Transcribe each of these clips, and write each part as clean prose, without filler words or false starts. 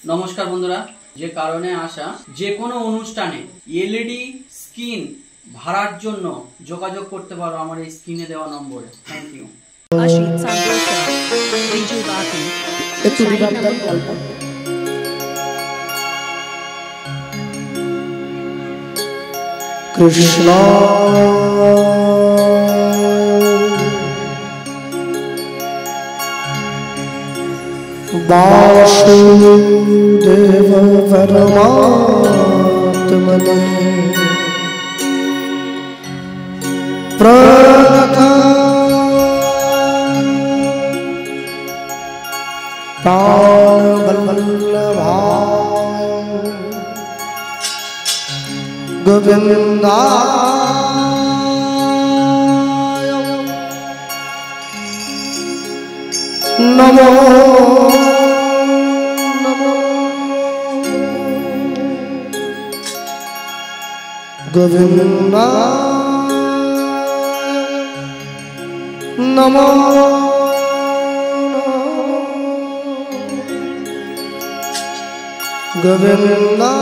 नमस्कार बंधुरा जे कारणे आशा जे कोनो अनुष्ठाने एलईडी स्क्रीन भाड़ार जन्य जोगाजोग करते पारो आमार एई स्क्रिने देওয়া নম্বরে। Thank you. अशित संतोषा रिजु बाकी একটু দিবান্তর গল্প। কৃষ্ণ वासुदेव परमात्मने प्राणवल्लभाय गोविन्दाय नमो गोविन्दाय नमो गोविन्दाय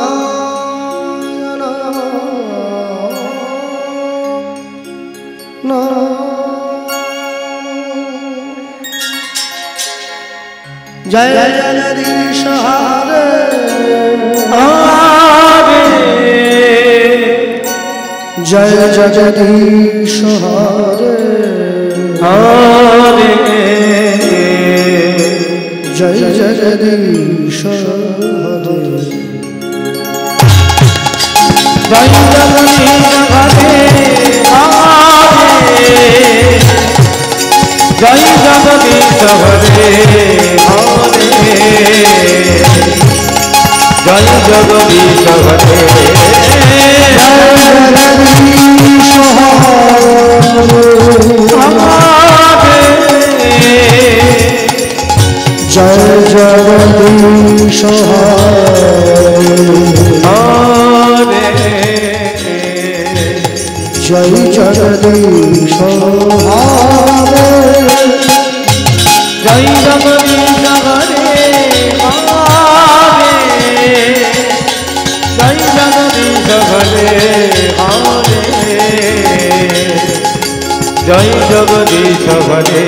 नमो जय जगदीश हरे जय जगदीश हरे हरे जय जगदीश हरे जय जगदीश हरे हरे जय जगदीश हरे हरे जय जगदीश हरे जय जगदीश हरे जय जगदीश हरे जय जगदीश हरे जय जगदीश हरे हरे जय जगदीश हरे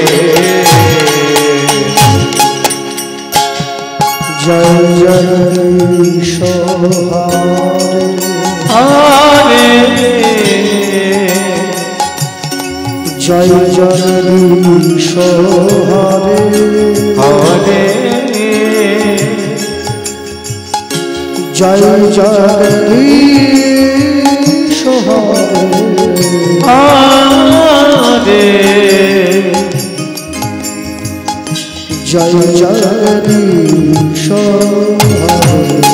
जय जगदीश हरे जय जगदीश हरे हरे जय जगदीश हरे हरे जय जगदीश हरे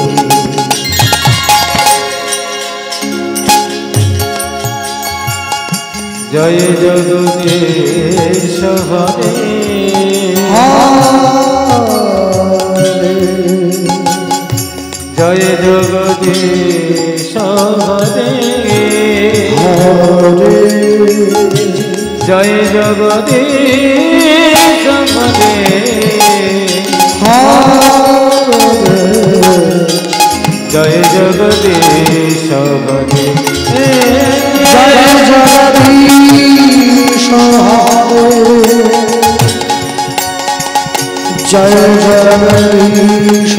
जय जगदीश हरे हरे जय जगदीश हरे हरे जय जगदीश हरे हरे जय जगदीश हरे जय जगदीश हरे जय जगदीश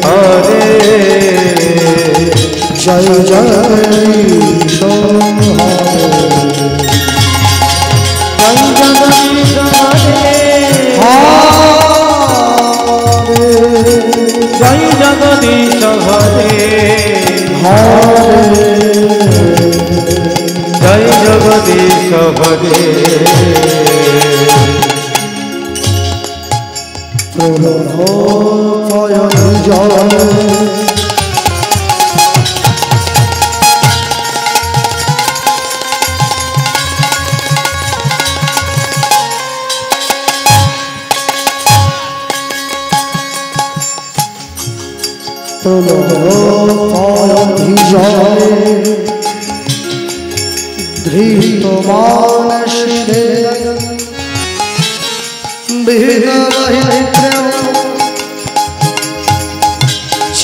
हरे जय जगदीश जय जगदीश हरे हरे जय जगदीश हरे प्रणवय जय धृतमानशिरे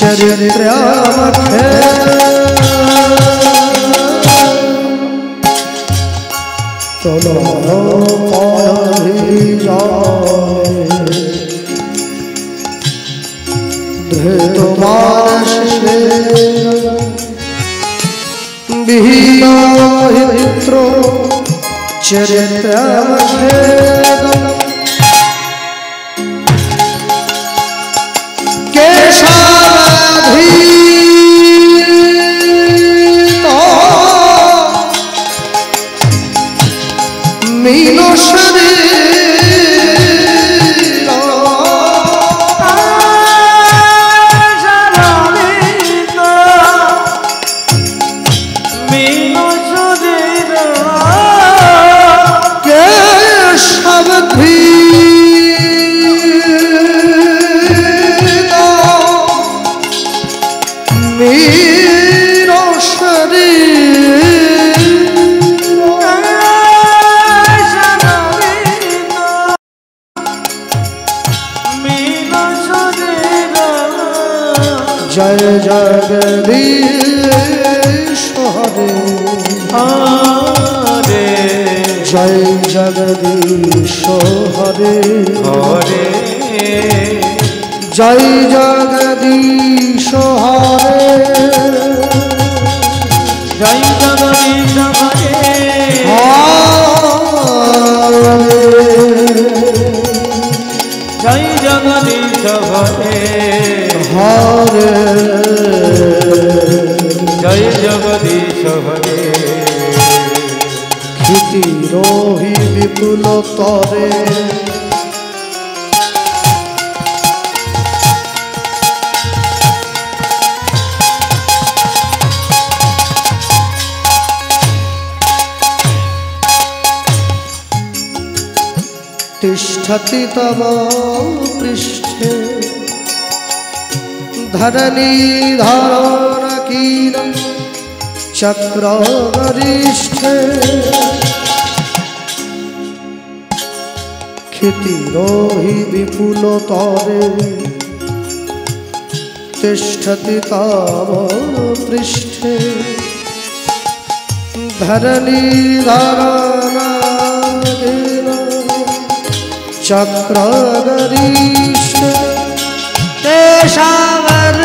चरित्रमखे चलो पारी जाए धृत मानसे विहितो चरित्रमखे मीनो शरीर मीनो शरीर के सब मीनो शरीर जय जगदीश हरे हरे जय जगदीश हरे हरे जय जगदीश हरे जय जगदीश हरे जय जगदीश हरे हरे जय जगदीश हरे क्षितिरोहि विपुल तरे तिष्ठति तव पृष्ठे धरणीधरकीलं चक्रगरिष्ठे क्षितिरोहि विपुलतरे तिष्ठति तव पृष्ठे धरणीधरकीलं चक्रगरिष्ठे तेषावर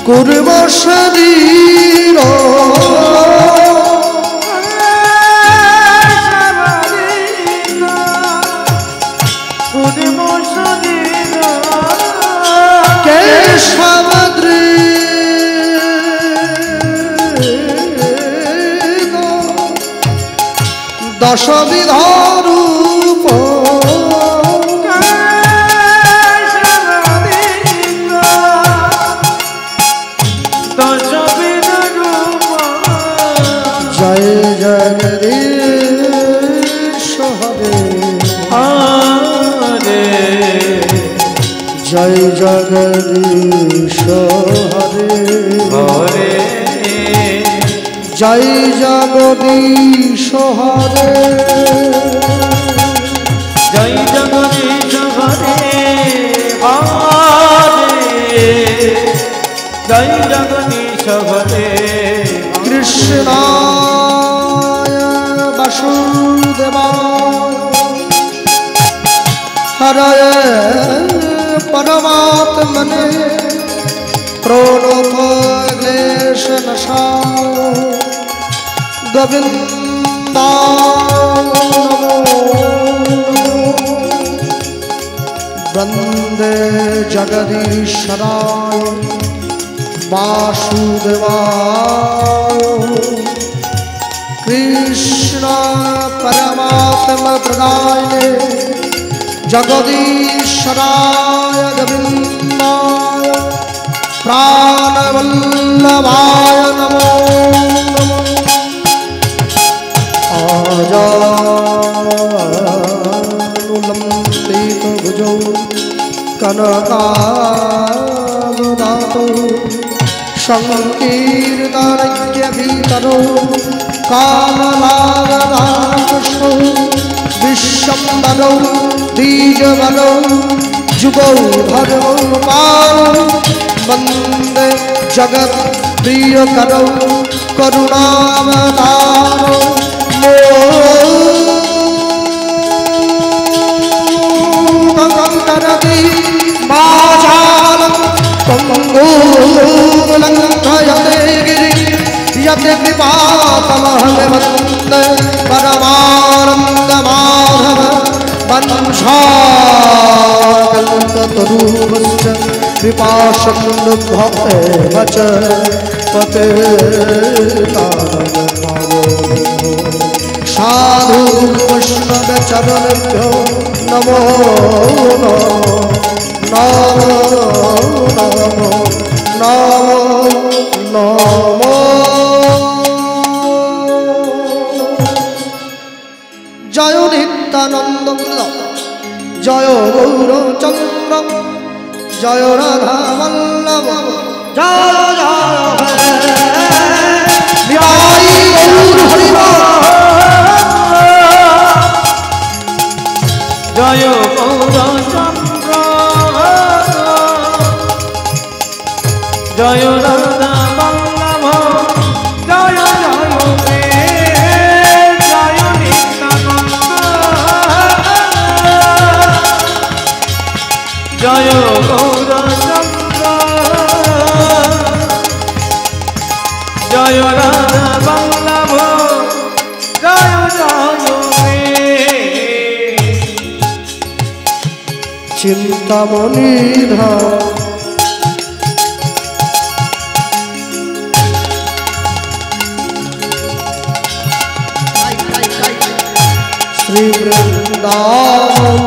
कुर्म शरीर केशवद्री दश विधारूप जय जगदीश हरे हरे जय जगदीश हरे हरे जय जगदीश हरे जय जगदीश हरे हरे जय जगदीश हरे कृष्णाय वासुदेवाय हरये परमात्मने प्रणतक्लेशनाशाय गोविन्दाय नमो वन्दे जगदीश्वराय वासुदेवाय कृष्ण परमात्मा प्रदायिने जगदीश्वराय गोविन्दाय प्राणवल्लभाय नमो आजानुलम्बित भुजौ कनकावदातौ संकीर्तनज्ञभीतरौ कामलागदाशौ विश्वम्भरौ बलो जुगौ धर्म पालो वंदे जगत प्रिय करो करुणावतारो मोदकरति माजालं तंगोलंघयते गिरि यते कृपातमहं वन्दे परमानन्द माधव वंशाकल्पतरुश्च कृपाशन्भवेव च पतितानमो साधु वैष्णवचरणभ्यो नमो नमो नमो जय नित्यानंद जय गौरचंद्र जय राधा वल्लभ जय जय गौर जय गौरचंद्र जय राधा वल्लभ जय जय गौरचंद्र जय राधा वल्लभ जय चिंतामणि श्री वृंदावन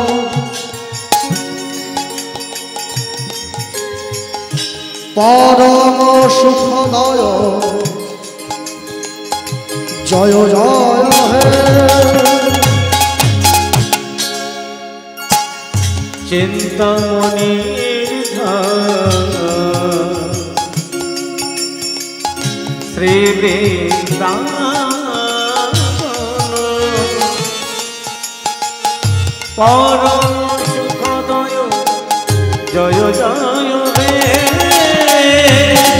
परम सुखदय जय जय हे चिंतामणि श्री वृंदावन परम सुखदय जय जय हे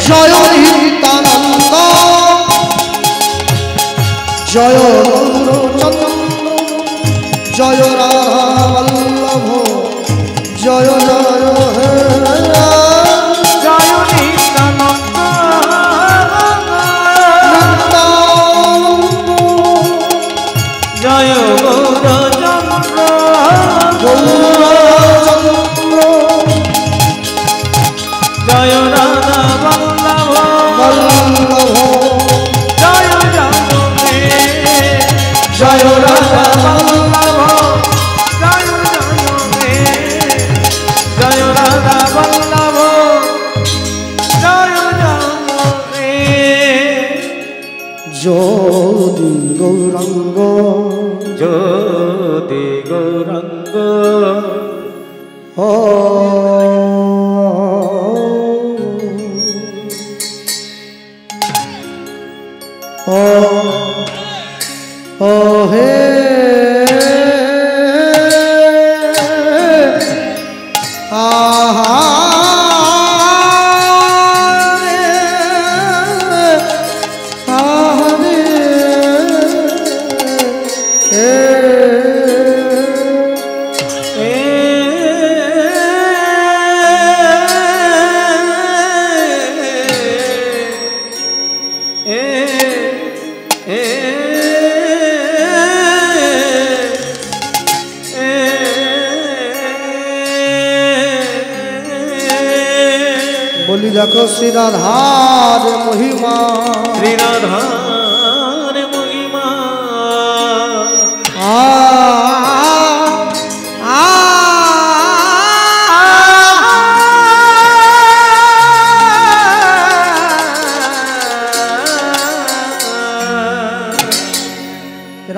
जय नित्यानंद जय गौरचंद्र जय राधा वल्लभ जय जय हे जय नित्यानंद जय गौरचंद्र गौरचंद्र जय राधा वल्लभ वल्लभ जय जय हे जय राधा वल्लभ जय जय हे जय राधा वल्लभ जय जय हे ज्योति गौरंग ज्योति गौरंग ओ हे आहा बोली देखो श्री राधार महिमा श्री राधार महिमा आ आ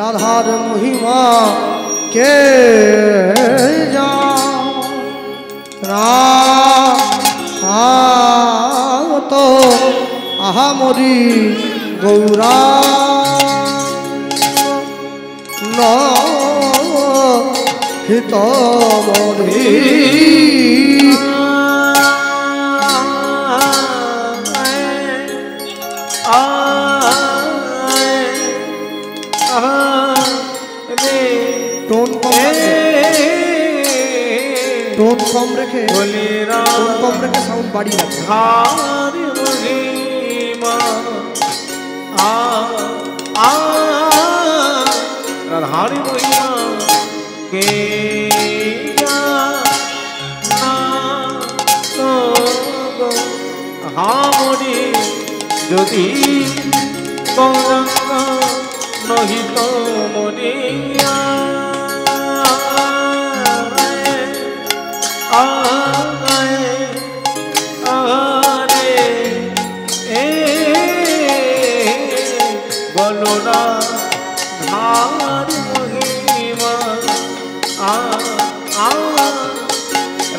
राधार महिमा के जा तो आहा मोरी गौरा न হিতমরি টোন কম রেখে সাউন্ড বাড়িয়ে রাখে। রাধারি মহিমা কে হামরি যদি গৌরঙ্গ নহিত মরিয়া বলরা ধার মহিমা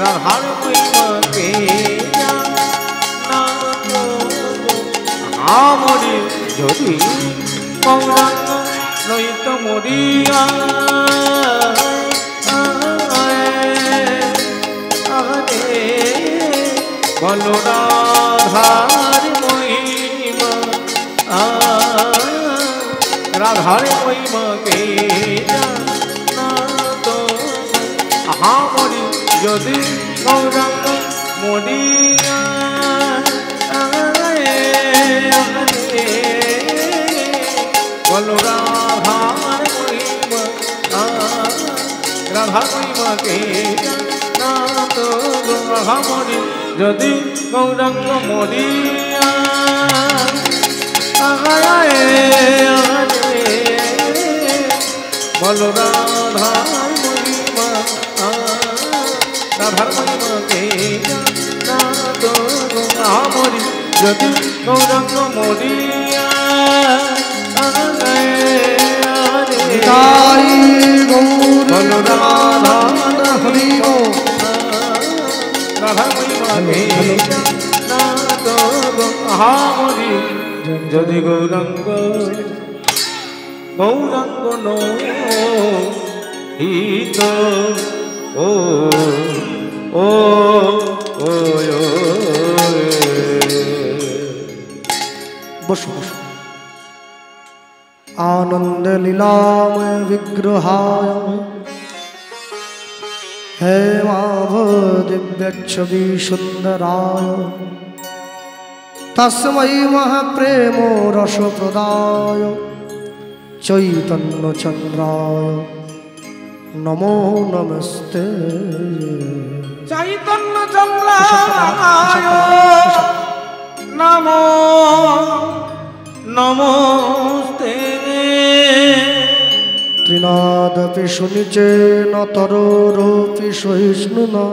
রাধার মহিমা কে আমরি যদি গৌরাঙ্গ নইত মরিয়া বলরা ধার মহিমা রাধার মহিমা কে হামরি যদি গৌরাঙ্গ মরিয়া বলো রাধার মহিমা রাধার মহিমা কে হামরি যদি গৌরাঙ্গ মরিয়া বলো রাধার মহিমা রাধার মহিমা কে আমরি যদি গৌরাঙ্গ মরিয়া তাই গৌর হরি ও রাধার মহিমা কে আমরি যদি গৌরাঙ্গ গৌরাঙ্গ নহিত ও ও ও বসো বসো। आनंद लीलामय विग्रहाय हेमाभ दिव्य छवि सुंदराय तस्मै महाप्रेमो रस प्रदाय चैतन्य चंद्राय नमो नमस्ते। चैतन्य चंद्राय नमो नमस्ते। त्रिनादपि सुनिचेन तरोरोपि सहिष्णुना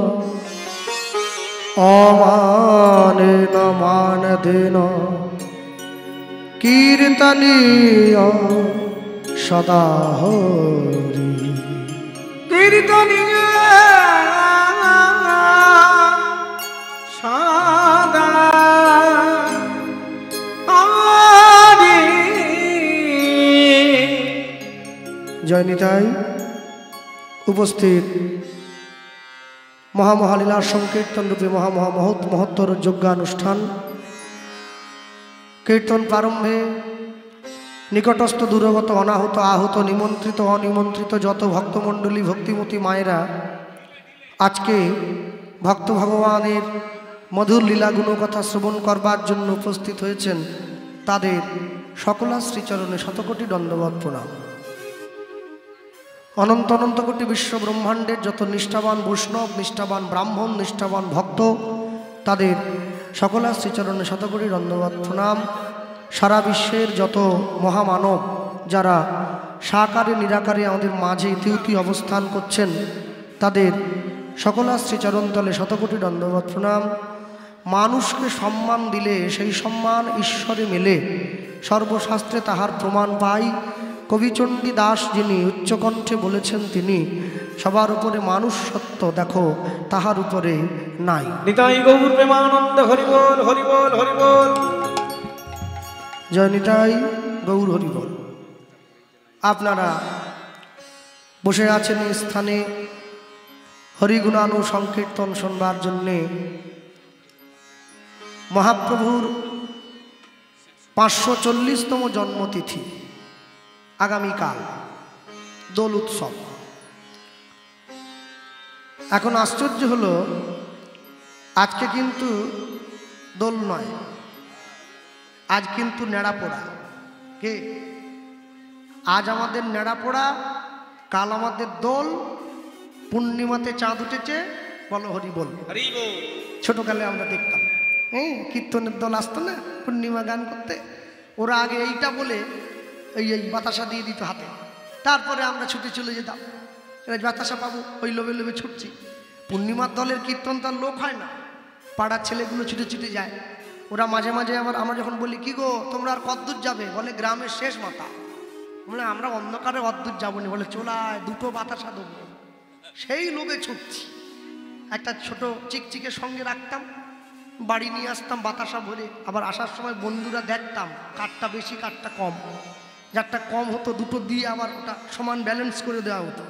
अमानेन मानदेन कीर्तनीय सदा हरि। कीर्तनीय सदा जय निताई। उपस्थित महामहालीला संकीर्तन रूपे महत्तर यज्ञानुष्ठान कीर्तन प्रारंभे निकटस्थ दूरगत अनाहुत आहूत निमंत्रित अनिमंत्रित जत भक्तमंडली भक्तिमती मायेरा आज के भक्त भगवानेर मधुर लीला गुणकथा श्रवण करबार जन्य उपस्थित हয়েছেন तादेर सकला श्रीचरणे शतकोटी दंडवत प्रणाम। अनंत अनंत कोटि विश्व ब्रह्मांडेर जत निष्ठावान वैष्णव निष्ठावान ब्राह्मण निष्ठावान भक्त तादेर सकला श्रीचरणे शतकोटी दंडवत प्रणाम। सारा विश्वेर जत महामानव जारा साकारे निराकारे आमादेर माझे इतिउति अवस्थान करछेन तादेर सकला श्रीचरण तले शतकोटी दंडवत प्रणाम। मानुषके सम्मान दिले सेई सम्मान ईश्वरे मेले सर्वशास्त्रे ताहार प्रमाण पाई। कविचंडी दास जिनि उच्चकण्ठे बोलेছেন তিনি सबार उपरे मानुष सत्य देखो ताहार उपरे नाई। निताई गौर प्रेमानंद हरि बोल हरि बोल हरि बोल। जय निताई गौर हरि बोल। आपनारा बसे आছেন এই স্থানে হরিগুণানু সংকীর্তন শোনবার জন্যে মহাপ্রভুর 540তম জন্মতিথি আগামীকাল দোল উৎসব। এখন আশ্চর্য হলো, আজকে কিন্তু দোল নয়, আজ কিন্তু নেড়াপোড়া। কে? আজ আমাদের নেড়াপোড়া, কাল আমাদের দোল। পূর্ণিমাতে চাঁদ উঠেছে, বলো হরি বল। ছোটকালে আমরা দেখতাম, হ্যাঁ, কীর্তনের দল আসতো না পূর্ণিমা গান করতে। ওরা আগে এইটা বলে এই বাতাসা দিয়ে দিত হাতে, তারপরে আমরা ছুটে চলে যেতাম, বাতাসা পাবো, ওই লোভে লোভে ছুটছি। পূর্ণিমার দলের কীর্তন তার লোক হয় না, পাড়ার ছেলেগুলো ছুটে ছুটে যায়। ওরা মাঝে মাঝে আমরা যখন বলি কি গো তোমরা আর কদ্দূর যাবে, বলে গ্রামের শেষ মাথা। বলে আমরা অন্ধকারে অদ্দূর যাবো না, বলে চলায় দুটো বাতাসা দেবো। সেই লোভে ছুটছি। একটা ছোট চিকচিকে সঙ্গে রাখতাম, বাড়ি নিয়ে আসতাম বাতাসা ভরে। আবার আসার সময় বন্ধুরা দেখতাম কাঠটা বেশি কাঠটা কম, যারটা কম হতো দুটো দিয়ে আবার ওটা সমান ব্যালেন্স করে দেওয়া হতো।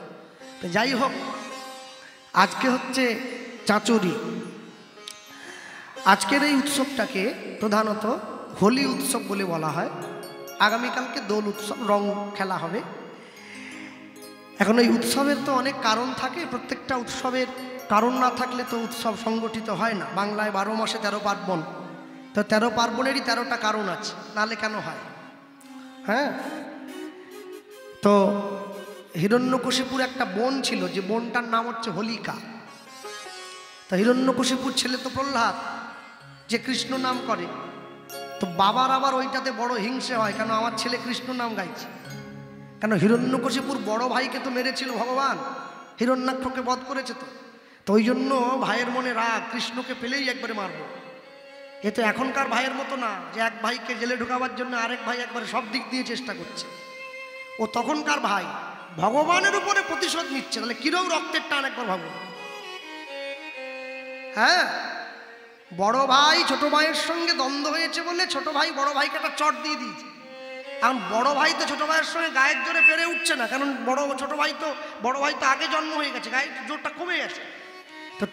তো যাই হোক, আজকে হচ্ছে চাঁচুরি। আজকের এই উৎসবটাকে প্রধানত হোলি উৎসব বলে বলা হয়। আগামীকালকে দোল উৎসব, রং খেলা হবে। এখন এই উৎসবের তো অনেক কারণ থাকে, প্রত্যেকটা উৎসবের কারণ না থাকলে তো উৎসব সংগঠিত হয় না। বাংলায় 12 মাসে 13 পার্বণ, তো 13 পার্বণেরই 13টা কারণ আছে, নাহলে কেন হয়? হ্যাঁ, তো হিরণ্যকশিপুর একটা বোন ছিল, যে বোনটার নাম হচ্ছে হোলিকা। তো হিরণ্যকশিপুর ছেলে তো প্রহ্লাদ, যে কৃষ্ণ নাম করে। তো বাবার আবার ওইটাতে বড় হিংসে হয়, কেন আমার ছেলে কৃষ্ণ নাম গাইছে। কেন হিরণ্যকশিপুর বড় ভাইকে তো মেরেছিল ভগবান, হিরণ্যাক্ষকে বধ করেছে। তো ওই জন্য ভাইয়ের মনে রাগ, কৃষ্ণকে পেলেই একবারে মারবো। এ তো এখনকার ভাইয়ের মতো না, যে এক ভাইকে জেলে ঢোকাবার জন্য আরেক ভাই একবারে সব দিক দিয়ে চেষ্টা করছে। ও তখনকার ভাই ভগবানের উপরে প্রতিশোধ নিচ্ছে, তাহলে কিরম রক্তের টান একবার ভাবো। হ্যাঁ, বড় ভাই ছোট ভাইয়ের সঙ্গে দ্বন্দ্ব হয়েছে বলে ছোট ভাই বড় ভাইকে একটা চট দিয়ে দিয়েছে। এখন বড় ভাই তো ছোট ভাইয়ের সঙ্গে গায়ের জোরে পেরে উঠছে না, কারণ বড় ভাই তো আগে জন্ম হয়ে গেছে, গায়ের জোরটা কমে গেছে। তো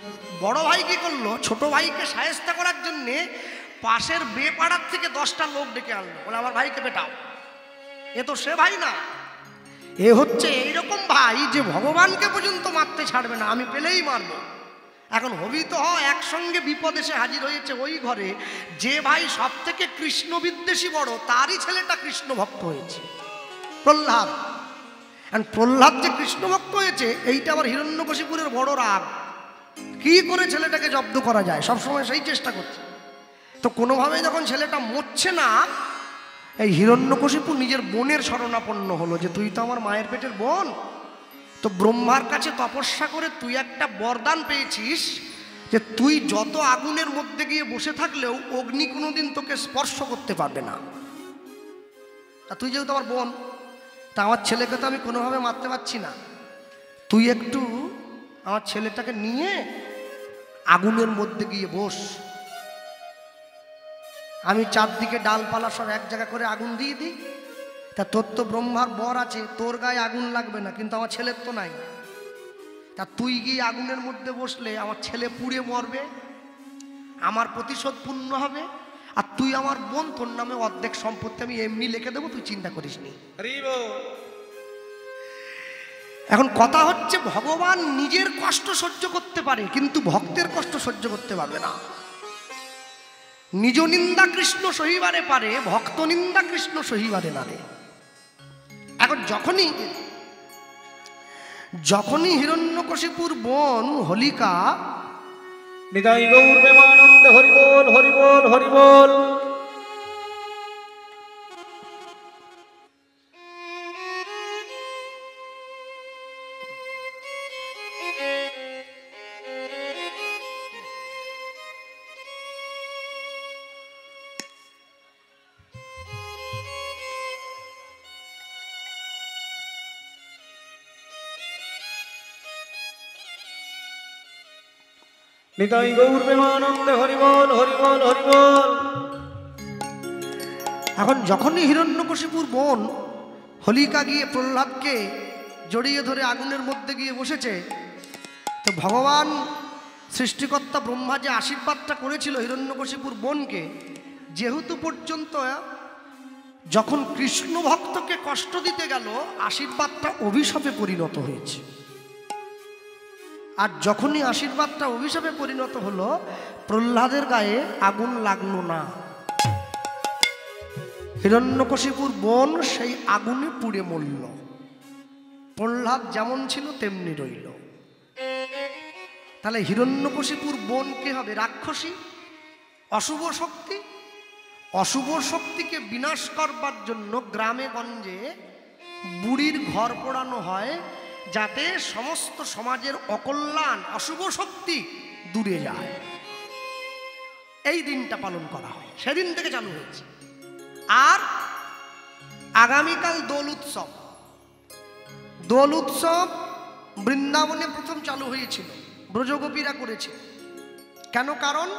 বড় ভাই কি করলো, ছোট ভাইকে সায়স্তা করার জন্যে পাশের বেপাড়ার থেকে 10টা লোক ডেকে আনলো, বলে আমার ভাইকে পেটাও। এ তো সে ভাই না, এ হচ্ছে এইরকম ভাই যে ভগবানকে পর্যন্ত মারতে ছাড়বে না, আমি পেলেই মারবো। এখন হবি তো একসঙ্গে বিপদ এসে হাজির হয়েছে ওই ঘরে, যে ভাই সব থেকে কৃষ্ণ বিদ্বেষী বড়, তারই ছেলেটা কৃষ্ণ ভক্ত হয়েছে, প্রহ্লাদ। প্রহ্লাদ যে কৃষ্ণ ভক্ত হয়েছে, এইটা আবার হিরণ্যকশিপুরের বড় রাগ। কি করে ছেলেটাকে জব্দ করা যায়, সবসময় সেই চেষ্টা করছে। তো কোনোভাবে যখন ছেলেটা মরছে না, এই হিরণ্যকশিপু নিজের বোনের শরণাপন্ন হলো, যে তুই তো আমার মায়ের পেটের বোন। তো ব্রহ্মার কাছে তপস্যা করে তুই একটা বরদান পেয়েছিস, যে তুই যত আগুনের মধ্যে গিয়ে বসে থাকলেও অগ্নি কোনোদিন তোকে স্পর্শ করতে পারবে না। তা তুই যেহেতু আমার বোন, তা আমার ছেলেকে তো আমি কোনোভাবে মারতে পারছি না, তুই একটু আমার ছেলেটাকে নিয়ে আগুনের মধ্যে গিয়ে বস। আমি চারদিকে ডালপালা সব এক জায়গা করে আগুন দিয়ে দিই। তা তোর তো ব্রহ্মার বর আছে, তোর গায়ে আগুন লাগবে না, কিন্তু আমার ছেলের তো নাই। তা তুই গিয়ে আগুনের মধ্যে বসলে আমার ছেলে পুড়ে মরবে, আমার প্রতিশোধ পূর্ণ হবে, আর তুই আমার বোন, তোর নামে অর্ধেক সম্পত্তি আমি এমনি লিখে দেবো, তুই চিন্তা করিস নি। এখন কথা হচ্ছে, ভগবান নিজের কষ্ট সহ্য করতে পারে, কিন্তু ভক্তের কষ্ট সহ্য করতে পারবে না। নিজ নিন্দা কৃষ্ণ সহিবারে পারে, ভক্ত নিন্দা কৃষ্ণ সহিবারে না রে। এখন যখনই হিরণ্যকশিপুর বোন হোলিকা নিতাই গৌর প্রেমানন্দে হরি বল হরি বল হরি বল। নিতাই গৌর প্রেমানন্দে হরি বল হরি বল হরি বল। এখন যখনই হিরণ্যকশিপুর বোন হোলিকা গিয়ে প্রহ্লাদকে জড়িয়ে ধরে আগুনের মধ্যে গিয়ে বসেছে, তো ভগবান সৃষ্টিকর্তা ব্রহ্মা যে আশীর্বাদটা করেছিল হিরণ্যকশিপুর বোনকে, যেহেতু পর্যন্ত যখন কৃষ্ণ ভক্তকে কষ্ট দিতে গেল আশীর্বাদটা অভিশাপে পরিণত হয়েছে। আর যখনই আশীর্বাদটা অভিশাপে পরিণত হলো, প্রহ্লাদের গায়ে আগুন লাগলো না, হিরণ্যকশিপুর বোন সেই আগুনে পুড়ে মরল। প্রহ্লাদ যেমন ছিল তেমনি রইল। তাহলে হিরণ্যকশিপুর বোন কে হবে? রাক্ষসী, অশুভ শক্তি। অশুভ শক্তিকে বিনাশ করবার জন্য গ্রামে গঞ্জে বুড়ির ঘর পোড়ানো হয়, যাতে সমস্ত সমাজের অকল্যাণ, অশুভ শক্তি দূরে যায়। এই দিনটা পালন করা হয়, সেদিন থেকে চালু হয়েছে। আর আগামীকাল দোল উৎসব। দোল উৎসব বৃন্দাবনে প্রথম চালু হয়েছিল, ব্রজগোপীরা করেছে। কেন? কারণ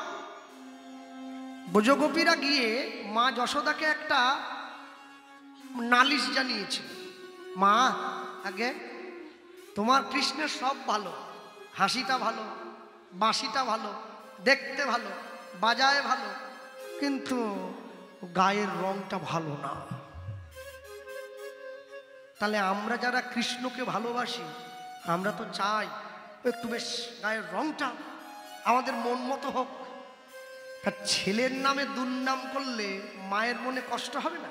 ব্রজগোপীরা গিয়ে মা যশোদাকে একটা নালিশ জানিয়েছিল, মা আগে তোমার কৃষ্ণের সব ভালো, হাসিটা ভালো, বাঁশিটা ভালো, দেখতে ভালো, বাজায় ভালো, কিন্তু গায়ের রংটা ভালো না। তাহলে আমরা যারা কৃষ্ণকে ভালোবাসি, আমরা তো চাই একটু বেশ গায়ের রংটা আমাদের মন মতো হোক। তার ছেলের নামে দুর্নাম করলে মায়ের মনে কষ্ট হবে না?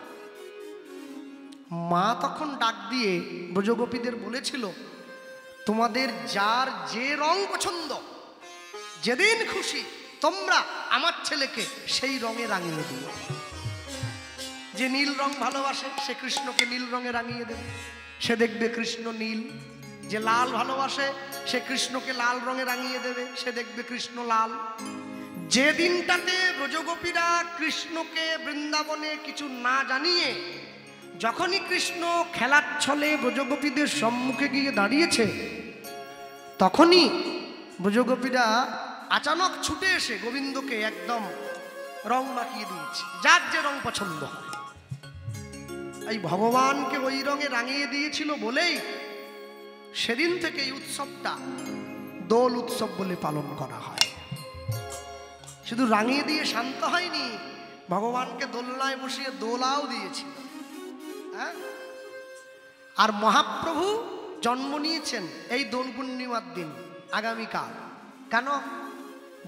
মা তখন ডাক দিয়ে ব্রজগোপীদের বলেছিল, তোমাদের যার যে রং পছন্দ, যেদিন খুশি তোমরা আমার ছেলেকে সেই রঙে রাঙিয়ে দিও। যে নীল রং ভালোবাসে সে কৃষ্ণকে নীল রঙে রাঙিয়ে দেবে, সে দেখবে কৃষ্ণ নীল। যে লাল ভালোবাসে সে কৃষ্ণকে লাল রঙে রাঙিয়ে দেবে, সে দেখবে কৃষ্ণ লাল। যে দিনটাতে ব্রজগোপীরা কৃষ্ণকে বৃন্দাবনে কিছু না জানিয়ে যখনই কৃষ্ণ খেলার ছলে ব্রজগোপীদের সম্মুখে গিয়ে দাঁড়িয়েছে, তখনই ব্রজগোপীরা আচানক ছুটে এসে গোবিন্দকে একদম রং মাখিয়ে দিয়েছে, যার যে রং পছন্দ হয়। এই ভগবানকে ওই রঙে রাঙিয়ে দিয়েছিল বলেই সেদিন থেকে এই উৎসবটা দোল উৎসব বলে পালন করা হয়। শুধু রাঙিয়ে দিয়ে শান্ত হয়নি, ভগবানকে দোলনায় বসিয়ে দোলাও দিয়েছিল। হ্যাঁ, আর মহাপ্রভু জন্ম নিয়েছেন এই দোল পূর্ণিমার দিন, আগামীকাল। কেন?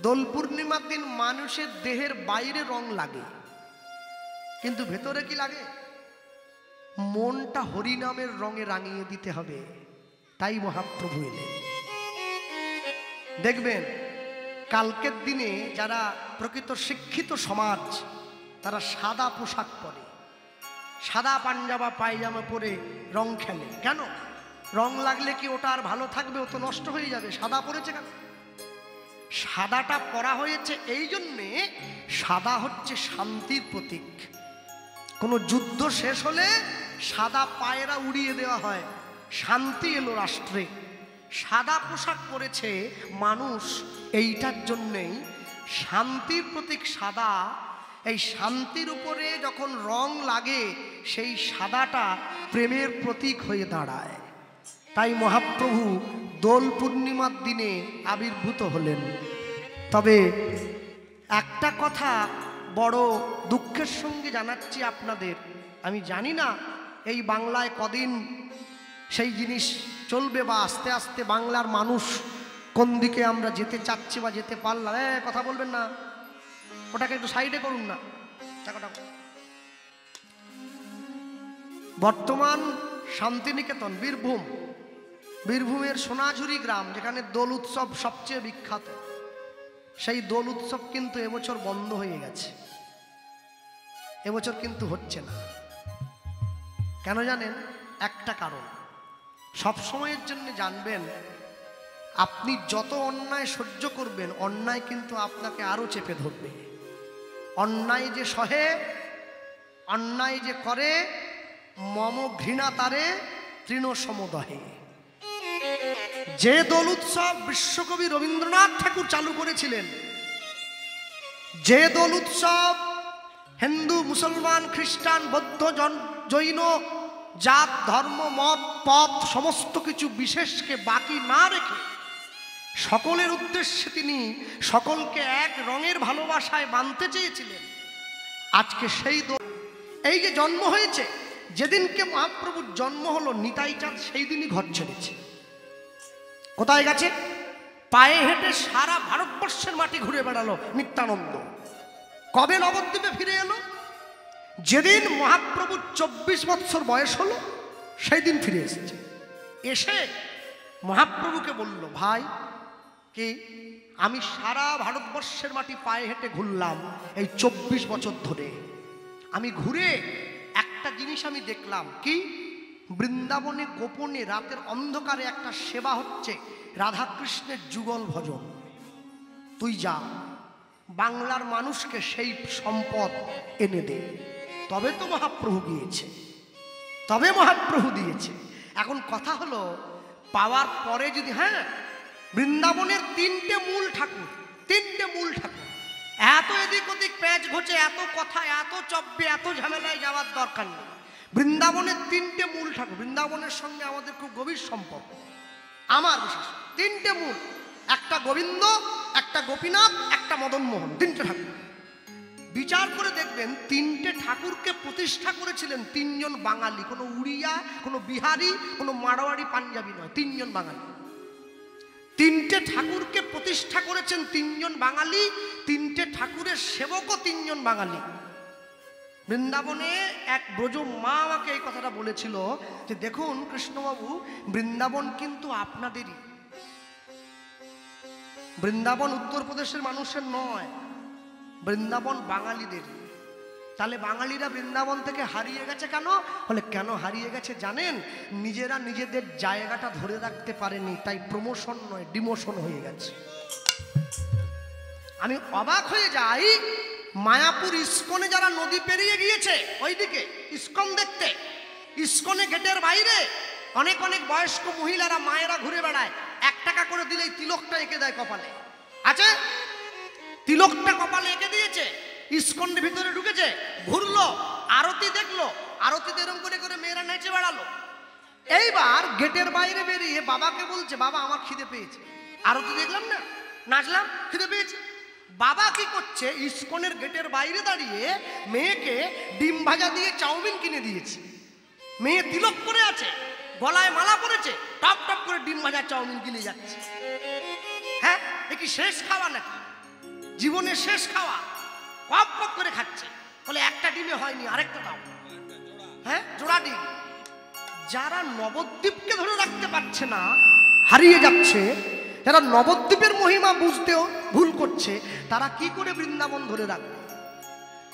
দোল পূর্ণিমার দিন মানুষের দেহের বাইরে রং লাগে, কিন্তু ভেতরে কি লাগে? মনটা হরিনামের রঙে রাঙিয়ে দিতে হবে। তাই মহাপ্রভু এলেন। দেখবেন কালকের দিনে যারা প্রকৃত শিক্ষিত সমাজ, তারা সাদা পোশাক পরে, সাদা পাঞ্জাবা পায়জামা পরে রং খেলে। কেন? রং লাগলে কি ওটা আর ভালো থাকবে? ও তো নষ্ট হয়ে যাবে। সাদা পরেছে কেন? সাদাটা পরা হয়েছে এই জন্যে, সাদা হচ্ছে শান্তির প্রতীক। কোনো যুদ্ধ শেষ হলে সাদা পায়রা উড়িয়ে দেওয়া হয়, শান্তি এলো রাষ্ট্রে। সাদা পোশাক পরেছে মানুষ এইটার জন্যেই, শান্তির প্রতীক সাদা। এই শান্তির উপরে যখন রং লাগে, সেই সাদাটা প্রেমের প্রতীক হয়ে দাঁড়ায়। তাই মহাপ্রভু দোল পূর্ণিমার দিনে আবির্ভূত হলেন। তবে একটা কথা বড় দুঃখের সঙ্গে জানাচ্ছি আপনাদের, আমি জানি না এই বাংলায় কদিন সেই জিনিস চলবে, বা আস্তে আস্তে বাংলার মানুষ কোন দিকে আমরা যেতে চাচ্ছি বা যেতে পারলাম। কথা বলবেন না, ওটাকে একটু সাইডে করুন না। বর্তমান শান্তিনিকেতন, বীরভূমের সোনাঝুরি গ্রাম, যেখানে দোল উৎসব সবচেয়ে বিখ্যাত, সেই দোল উৎসব কিন্তু এবছর বন্ধ হয়ে গেছে। এবছর কিন্তু হচ্ছে না। কেন জানেন? একটা কারণ। সব সময়ের জন্য জানবেন, আপনি যত অন্যায় সহ্য করবেন, অন্যায় কিন্তু আপনাকে আরো চেপে ধরবে। অন্যায় যে সহে, অন্যায় যে করে, মম ঘৃণা তারে তৃণ সমদহে। যে দোল উৎসব বিশ্বকবি রবীন্দ্রনাথ ঠাকুর চালু করেছিলেন, যে দোল উৎসব হিন্দু, মুসলমান, খ্রিস্টান, বৌদ্ধ, জৈন, জাত, ধর্ম, মত, পথ সমস্ত কিছু বিশেষকে বাকি না রেখে সকলের উদ্দেশ্যে তিনি সকলকে এক রঙের ভালোবাসায় বাঁধতে চেয়েছিলেন। আজকে সেই এই যে জন্ম হয়েছে, যেদিনকে মহাপ্রভুর জন্ম হলো, নিতাই চাঁদ সেই দিনই ঘর ছেড়েছে। কোথায় গেছে? পায়ে হেঁটে সারা ভারতবর্ষের মাটি ঘুরে বেড়ালো নিত্যানন্দ। কবে নবদ্বীপে ফিরে এলো? যেদিন মহাপ্রভুর 24 বৎসর বয়স হলো সেই দিন ফিরে এসেছে। এসে মহাপ্রভুকে বলল, ভাই কি আমি সারা ভারতবর্ষের মাটি পায়ে হেঁটে ঘুরলাম এই 24 বছর ধরে। আমি ঘুরে একটা জিনিস আমি দেখলাম, কি বৃন্দাবনে গোপনে রাতের অন্ধকারে একটা সেবা হচ্ছে, রাধাকৃষ্ণের যুগল ভজন। তুই যা বাংলার মানুষকে সেই সম্পদ এনে দে। তবে তো মহাপ্রভু গিয়েছে, তবে মহাপ্রভু দিয়েছে। এখন কথা হলো, পাওয়ার পরে যদি, হ্যাঁ, বৃন্দাবনের 3টে মূল ঠাকুর, 3টে মূল ঠাকুর, এত এদিক ওদিক প্যাঁচ ঘোচে, এত কথা, এত চব্বে, এত ঝামেলায় যাওয়ার দরকার নেই। বৃন্দাবনের 3টে মূল ঠাকুর, বৃন্দাবনের সঙ্গে আমাদের খুব গভীর সম্পর্ক, আমার বিশেষ 3টে মূল, একটা গোবিন্দ, একটা গোপীনাথ, একটা মদন মোহন, 3টে ঠাকুর। বিচার করে দেখবেন 3টে ঠাকুরকে প্রতিষ্ঠা করেছিলেন 3 জন বাঙালি, কোনো উড়িয়া, কোনো বিহারি, কোনো মারোয়াড়ি, পাঞ্জাবি নয়, 3 জন বাঙালি। 3টে ঠাকুরকে প্রতিষ্ঠা করেছেন 3 জন বাঙালি, 3টে ঠাকুরের সেবকও 3 জন বাঙালি। বৃন্দাবনে এক ব্রজ মা আমাকে এই কথাটা বলেছিল যে দেখুন কৃষ্ণবাবু, বৃন্দাবন কিন্তু আপনাদেরই, বৃন্দাবন উত্তরপ্রদেশের মানুষের নয়, বৃন্দাবন বাঙালিদেরই। তাহলে বাঙালিরা বৃন্দাবন থেকে হারিয়ে গেছে কেন? বলে কেন হারিয়ে গেছে জানেন? নিজেরা নিজেদের জায়গাটা ধরে রাখতে পারেনি, তাই প্রমোশন নয় ডিমোশন হয়ে গেছে। আমি অবাক হয়ে যাই, মায়াপুর ইস্কনে যারা নদী পেরিয়ে গিয়েছে ওইদিকে ইস্কন দেখতে, ইস্কনে গেটের বাইরে অনেক অনেক বয়স্ক মহিলারা, মায়েরা ঘুরে বেড়ায়, 1 টাকা করে দিলেই তিলকটা এঁকে দেয় কপালে। আছে তিলকটা কপালে এঁকে দিয়েছে, ইস্কনের ভিতরে ঢুকেছে, ঘুরলো, আরতি দেখলো, আরতিতে এরকম করে করে মেয়েরা নেচে বেড়ালো। এইবার গেটের বাইরে বেরিয়ে বাবাকে বলছে, বাবা আমার খিদে পেয়েছে, আরতি দেখলাম না, নাচলাম, খিদে পেয়েছে। বাবা কি করছে? ইস্কনের গেটের বাইরে দাঁড়িয়ে মেয়েকে ডিম ভাজা দিয়ে চাউমিন কিনে দিয়েছে। মেয়ে তিলক করে আছে, গলায় মালা পরেছে, টপ টপ করে ডিম ভাজা চাউমিন কিনে যাচ্ছে। হ্যাঁ, এ কি শেষ খাওয়া নাকি? জীবনের শেষ খাওয়া, কপ কপ করে খাচ্ছে। বলে একটা ডিমে হয়নি, আরেকটা দাও। হ্যাঁ, জোড়া ডিম। যারা নবদ্বীপকে ধরে রাখতে পারছে না, হারিয়ে যাচ্ছে, যারা নবদ্বীপের মহিমা বুঝতেও ভুল করছে, তারা কি করে বৃন্দাবন ধরে রাখবে?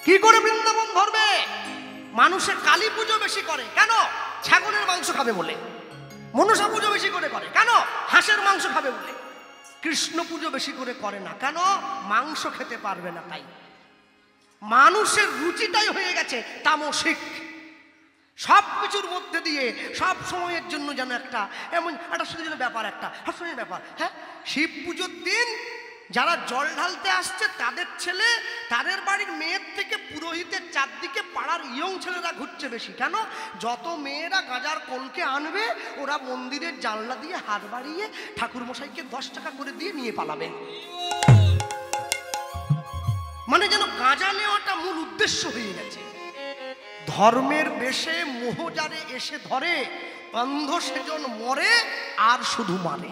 কি করে বৃন্দাবন ধরবে? মানুষে কালী পুজো বেশি করে কেন? ছাগলের মাংস খাবে বলে। মনসা পুজো বেশি করে করে কেন? হাঁসের মাংস খাবে বলে। কৃষ্ণ পুজো বেশি করে করে না কেন? মাংস খেতে পারবে না তাই। মানুষের রুচিটাই হয়ে গেছে তামসিক। সব কিছুর মধ্যে দিয়ে সব সময়ের জন্য যেন একটা এমন একটা শুধু যেন ব্যাপার, একটা হাস্যের ব্যাপার। হ্যাঁ, শিব পুজোর দিন যারা জল ঢালতে আসছে তাদের ছেলে, তাদের বাড়ির মেয়ের থেকে পুরোহিতের চারদিকে পাড়ার ইয়ং ছেলেরা ঘুরছে বেশি। কেন? যত মেয়েরা গাঁজার কলকে আনবে, ওরা মন্দিরের জানলা দিয়ে হাত বাড়িয়ে ঠাকুর মশাইকে 10 টাকা করে দিয়ে নিয়ে পালাবে। মানে যেন গাঁজা নেওয়াটা মূল উদ্দেশ্য হয়ে গেছে। ধর্মের বেশে মোহজারে এসে ধরে, অন্ধ সেজন মরে আর শুধু মারে।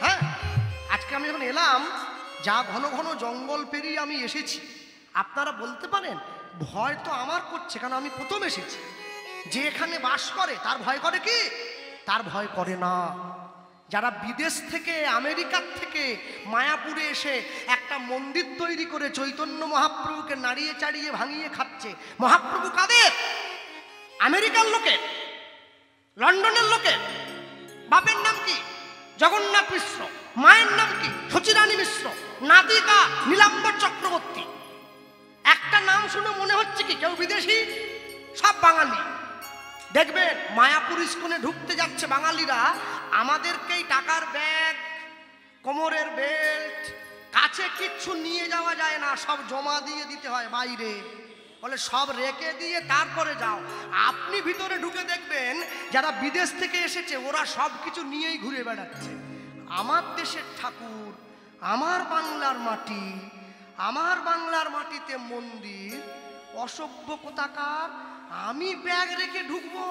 হ্যাঁ, আজকে আমি যখন এলাম, যা ঘন ঘন জঙ্গল পেরিয়ে আমি এসেছি, আপনারা বলতে পারেন ভয় তো আমার করছে, কারণ আমি প্রথম এসেছি। যে এখানে বাস করে তার ভয় করে কি? তার ভয় করে না। যারা বিদেশ থেকে, আমেরিকার থেকে মায়াপুরে এসে একটা মন্দির তৈরি করে চৈতন্য মহাপ্রভুকে নাড়িয়ে চাড়িয়ে ভাঙিয়ে খাচ্ছে। মহাপ্রভু কাদের? আমেরিকার লোকের, লন্ডনের লোকের। বাপের নাম কি? জগন্নাথ মিশ্র। মায়ের নাম কি? সচিরানী মিশ্র। নাদিকা নীলাম্বর চক্রবর্তী। একটা নাম শুনে মনে হচ্ছে কি কেউ বিদেশি? সব বাঙালি। দেখবেন মায়াপুর ইস্কনে ঢুকতে যাচ্ছে বাঙালিরা, আমাদেরকেই টাকার ব্যাগ, কোমরের বেল্ট, কাছে কিচ্ছু নিয়ে যাওয়া যায় না, সব জমা দিয়ে দিতে হয় বাইরে। বলে সব রেখে দিয়ে তারপরে যাও। আপনি ভিতরে ঢুকে দেখবেন যারা বিদেশ থেকে এসেছে ওরা সব কিছু নিয়েই ঘুরে বেড়াচ্ছে। আমার দেশের ঠাকুর, আমার বাংলার মাটি, আমার বাংলার মাটিতে মন্দির, অসভ্য কোথাকার, আমি ব্যাগ রেখে ঢুকবো?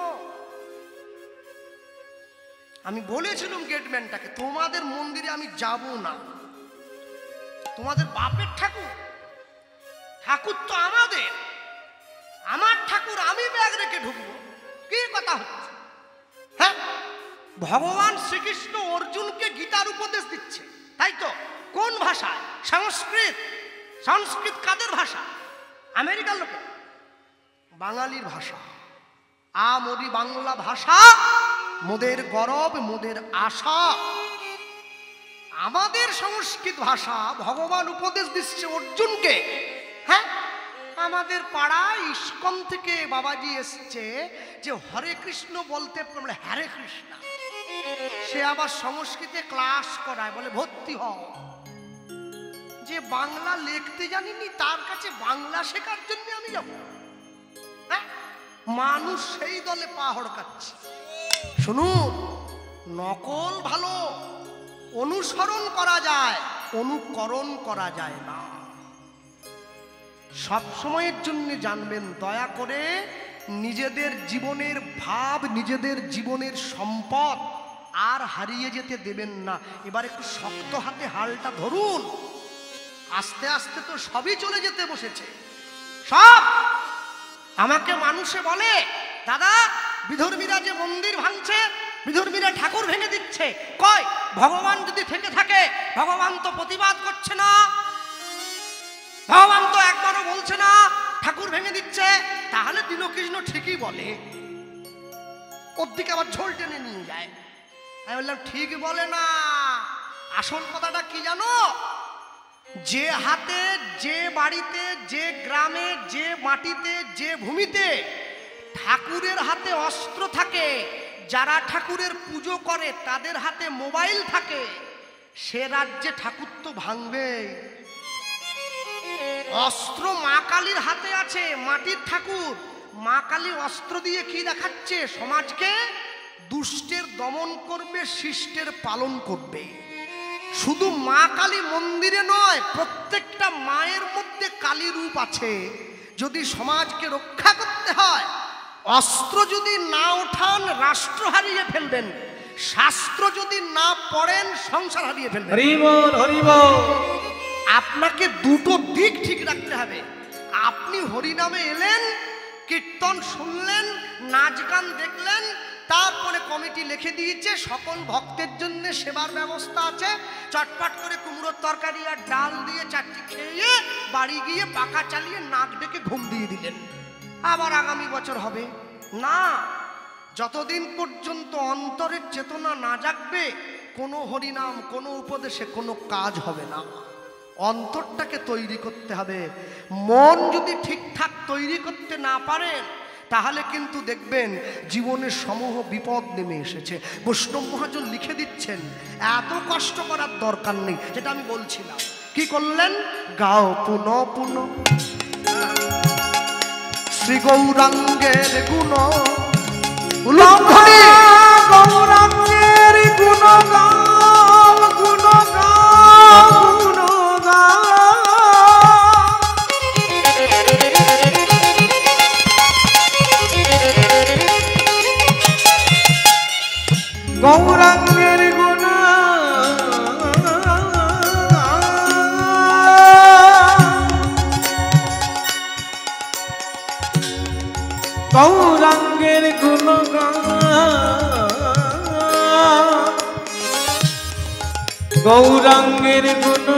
আমি বলেছিলাম গেটম্যানটাকে, তোমাদের মন্দিরে আমি যাব না। তোমাদের বাপের ঠাকুর, ঠাকুর তো আমাদের, আমার ঠাকুর, আমি ব্যাগ রেখে ঢুকবো? কি কথা হচ্ছে? হ্যাঁ, ভগবান শ্রীকৃষ্ণ অর্জুনকে গীতার উপদেশ দিচ্ছে, তাই তো? কোন ভাষায়? সংস্কৃত। সংস্কৃত কাদের ভাষা? আমেরিকার লোকের। বাঙালির ভাষা। মোদি বাংলা ভাষা, মোদের গরব, মোদের আশা। আমাদের সংস্কৃত ভাষা ভগবান উপদেশ দিচ্ছে অর্জুনকে। হ্যাঁ, আমাদের পাড়ায় ইস্কন থেকে বাবাজি এসছে যে হরে কৃষ্ণ বলতে, হরে কৃষ্ণ। সে আবার সংস্কৃতে ক্লাস করায়, বলে ভর্তি হও। যে বাংলা লিখতে জানিনি তার কাছে বাংলা শেখার জন্য আমি যাব? হ্যাঁ, মানুষ সেই দলে পা হড়কাচ্ছে। শুনুন, নকল ভালো, অনুসরণ করা যায়, অনুকরণ করা যায় না। সব সময়ের জন্য জানবেন, দয়া করে নিজেদের জীবনের ভাব, নিজেদের জীবনের সম্পদ আর হারিয়ে যেতে দেবেন না। এবার একটু শক্ত হাতে হালটা ধরুন। আস্তে আস্তে তো সবই চলে যেতে বসেছে। সব আমাকে মানুষে বলে, দাদা বিধর্মীরা যে মন্দির ভাঙছে, বিধর্মীরা ঠাকুর ভেঙে দিচ্ছে, কয় ভগবান যদি থেকে থাকে, ভগবান তো প্রতিবাদ করছে না, ভগবান তো একবারও বলছে না ঠাকুর ভেঙে দিচ্ছে, তাহলে দীনকৃষ্ণ ঠিকই বলে। ওর দিকে আবার ঝোল টেনে নিয়ে যায়। আমি বললাম ঠিক বলে না, আসল কথাটা কি জানো? যে হাতে, যে বাড়িতে, যে গ্রামে, যে মাটিতে, যে ভূমিতে ঠাকুরের হাতে অস্ত্র থাকে, যারা ঠাকুরের পুজো করে তাদের হাতে মোবাইল থাকে, সে রাজ্যে ঠাকুর তো ভাঙবে। অস্ত্র মা কালীর হাতে আছে, মাটির ঠাকুর। মা কালী অস্ত্র দিয়ে কি দেখাচ্ছে? সমাজকে দুষ্টের দমন করবে, শিষ্টের পালন করবে। শুধু মা কালী মন্দিরে নয়, প্রত্যেকটা মায়ের মধ্যে কালী রূপ আছে। যদি সমাজকে রক্ষা করতে হয়, অস্ত্র যদি না ওঠান রাষ্ট্র হারিয়ে ফেলবেন, শাস্ত্র যদি না পড়েন সংসার হারিয়ে ফেলবেন। হরি বল, হরি বল। আপনাকে দুটো দিক ঠিক রাখতে হবে। আপনি হরিনামে এলেন, কীর্তন শুনলেন, নাচ গান দেখলেন, তারপরে কমিটি লিখে দিয়েছে সকল ভক্তের জন্য সেবার ব্যবস্থা আছে, চটপট করে কুমড়োর তরকারি আর ডাল দিয়ে চারটি খেয়ে বাড়ি গিয়ে পাকা চালিয়ে নাক ডেকে ঘুম দিয়ে দিলেন, আবার আগামী বছর হবে না। যতদিন পর্যন্ত অন্তরের চেতনা না জাগবে, কোনো হরিনাম, কোনো উপদেশে কোনো কাজ হবে না। অন্তরটাকে তৈরি করতে হবে। মন যদি ঠিকঠাক তৈরি করতে না পারেন, তাহলে কিন্তু দেখবেন জীবনের সমূহ বিপদ নেমে এসেছে। বৈষ্ণব মহাজন লিখে দিচ্ছেন, এত কষ্ট করার দরকার নেই। যেটা আমি বলছিলাম, কি করলেন? গাও পুন পুন শ্রী গৌরাঙ্গের গুণ, গৌরাঙ্গের গুণ গাও, গুণ গাও, গুণ গাও। গৌরাঙ্গের গুণ, গৌরাঙ্গের গুণ, গৌরাঙ্গের গুণ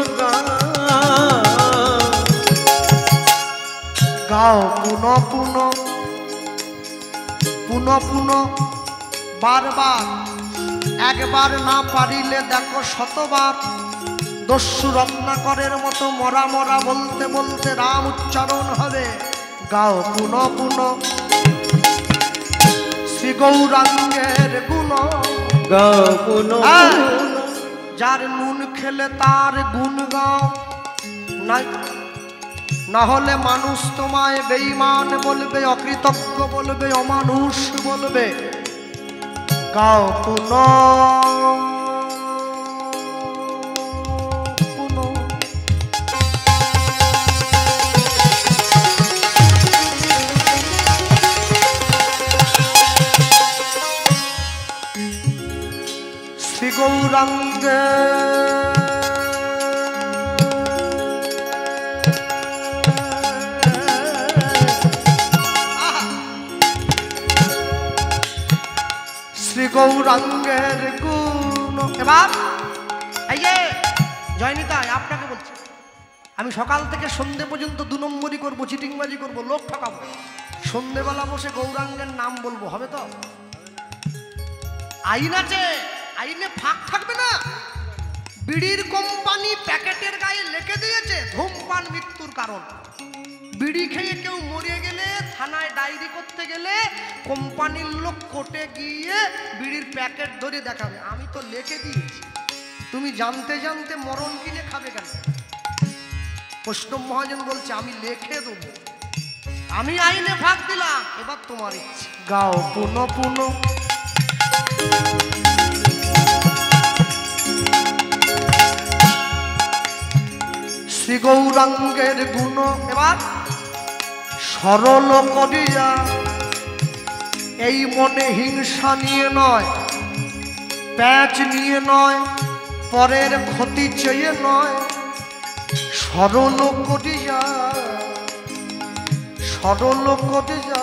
গাও পুন পুন, পুন পুন, বারবার। একবার না পারিলে দেখো শতবার। দস্যু রত্নাকরের মতো মরা মরা বলতে বলতে রাম উচ্চারণ হবে। গাও পুন পুন শ্রী গৌরাঙ্গের গুণ, গাও পুন। যার নুন খেলে তার গুণ গাও, না হলে মানুষ তোমায় বেঈমান বলবে, অকৃতজ্ঞ বলবে, অমানুষ বলবে। গাও পুন শ্রী গৌরাঙ্গে শ্রী গৌরাঙ্গের গুণ। এবার এই যে জয়নিতাই আপনাকে বলছি, আমি সকাল থেকে সন্ধে পর্যন্ত 2 নম্বরই করবো, চিটিংবাজি করবো, লোক ঠকাবো। সন্ধেবেলা বসে গৌরাঙ্গের নাম বলবো, হবে তো? আইন আছে, আইনে ফাঁক থাকবে না। বিড়ির কোম্পানি প্যাকেটের গায়ে লিখে দিয়েছে ধূমপান মৃত্যুর কারণ। বিড়ি খেয়ে কেউ মরে গেলে থানায় ডায়েরি করতে গেলে কোম্পানির লোক কোর্টে গিয়ে বিড়ির প্যাকেট ধরে দেখাবে, আমি তো লিখে দিয়েছি। তুমি জানতে জানতে মরণ কিনে খাবে কেন? বৈষ্ণব মহাজন বলছে আমি লিখে দেবো, আমি আইনে ফাঁক দিলাম, এবার তোমার ইচ্ছে গাও পুন পুন। শ্রী গৌরাঙ্গের গুণ এবার সরল করিয়া, এই মনে হিংসা নিয়ে নয়, প্যাচ নিয়ে নয়, পরের ক্ষতি চেয়ে নয়, সরল করিয়া, সরল করিয়া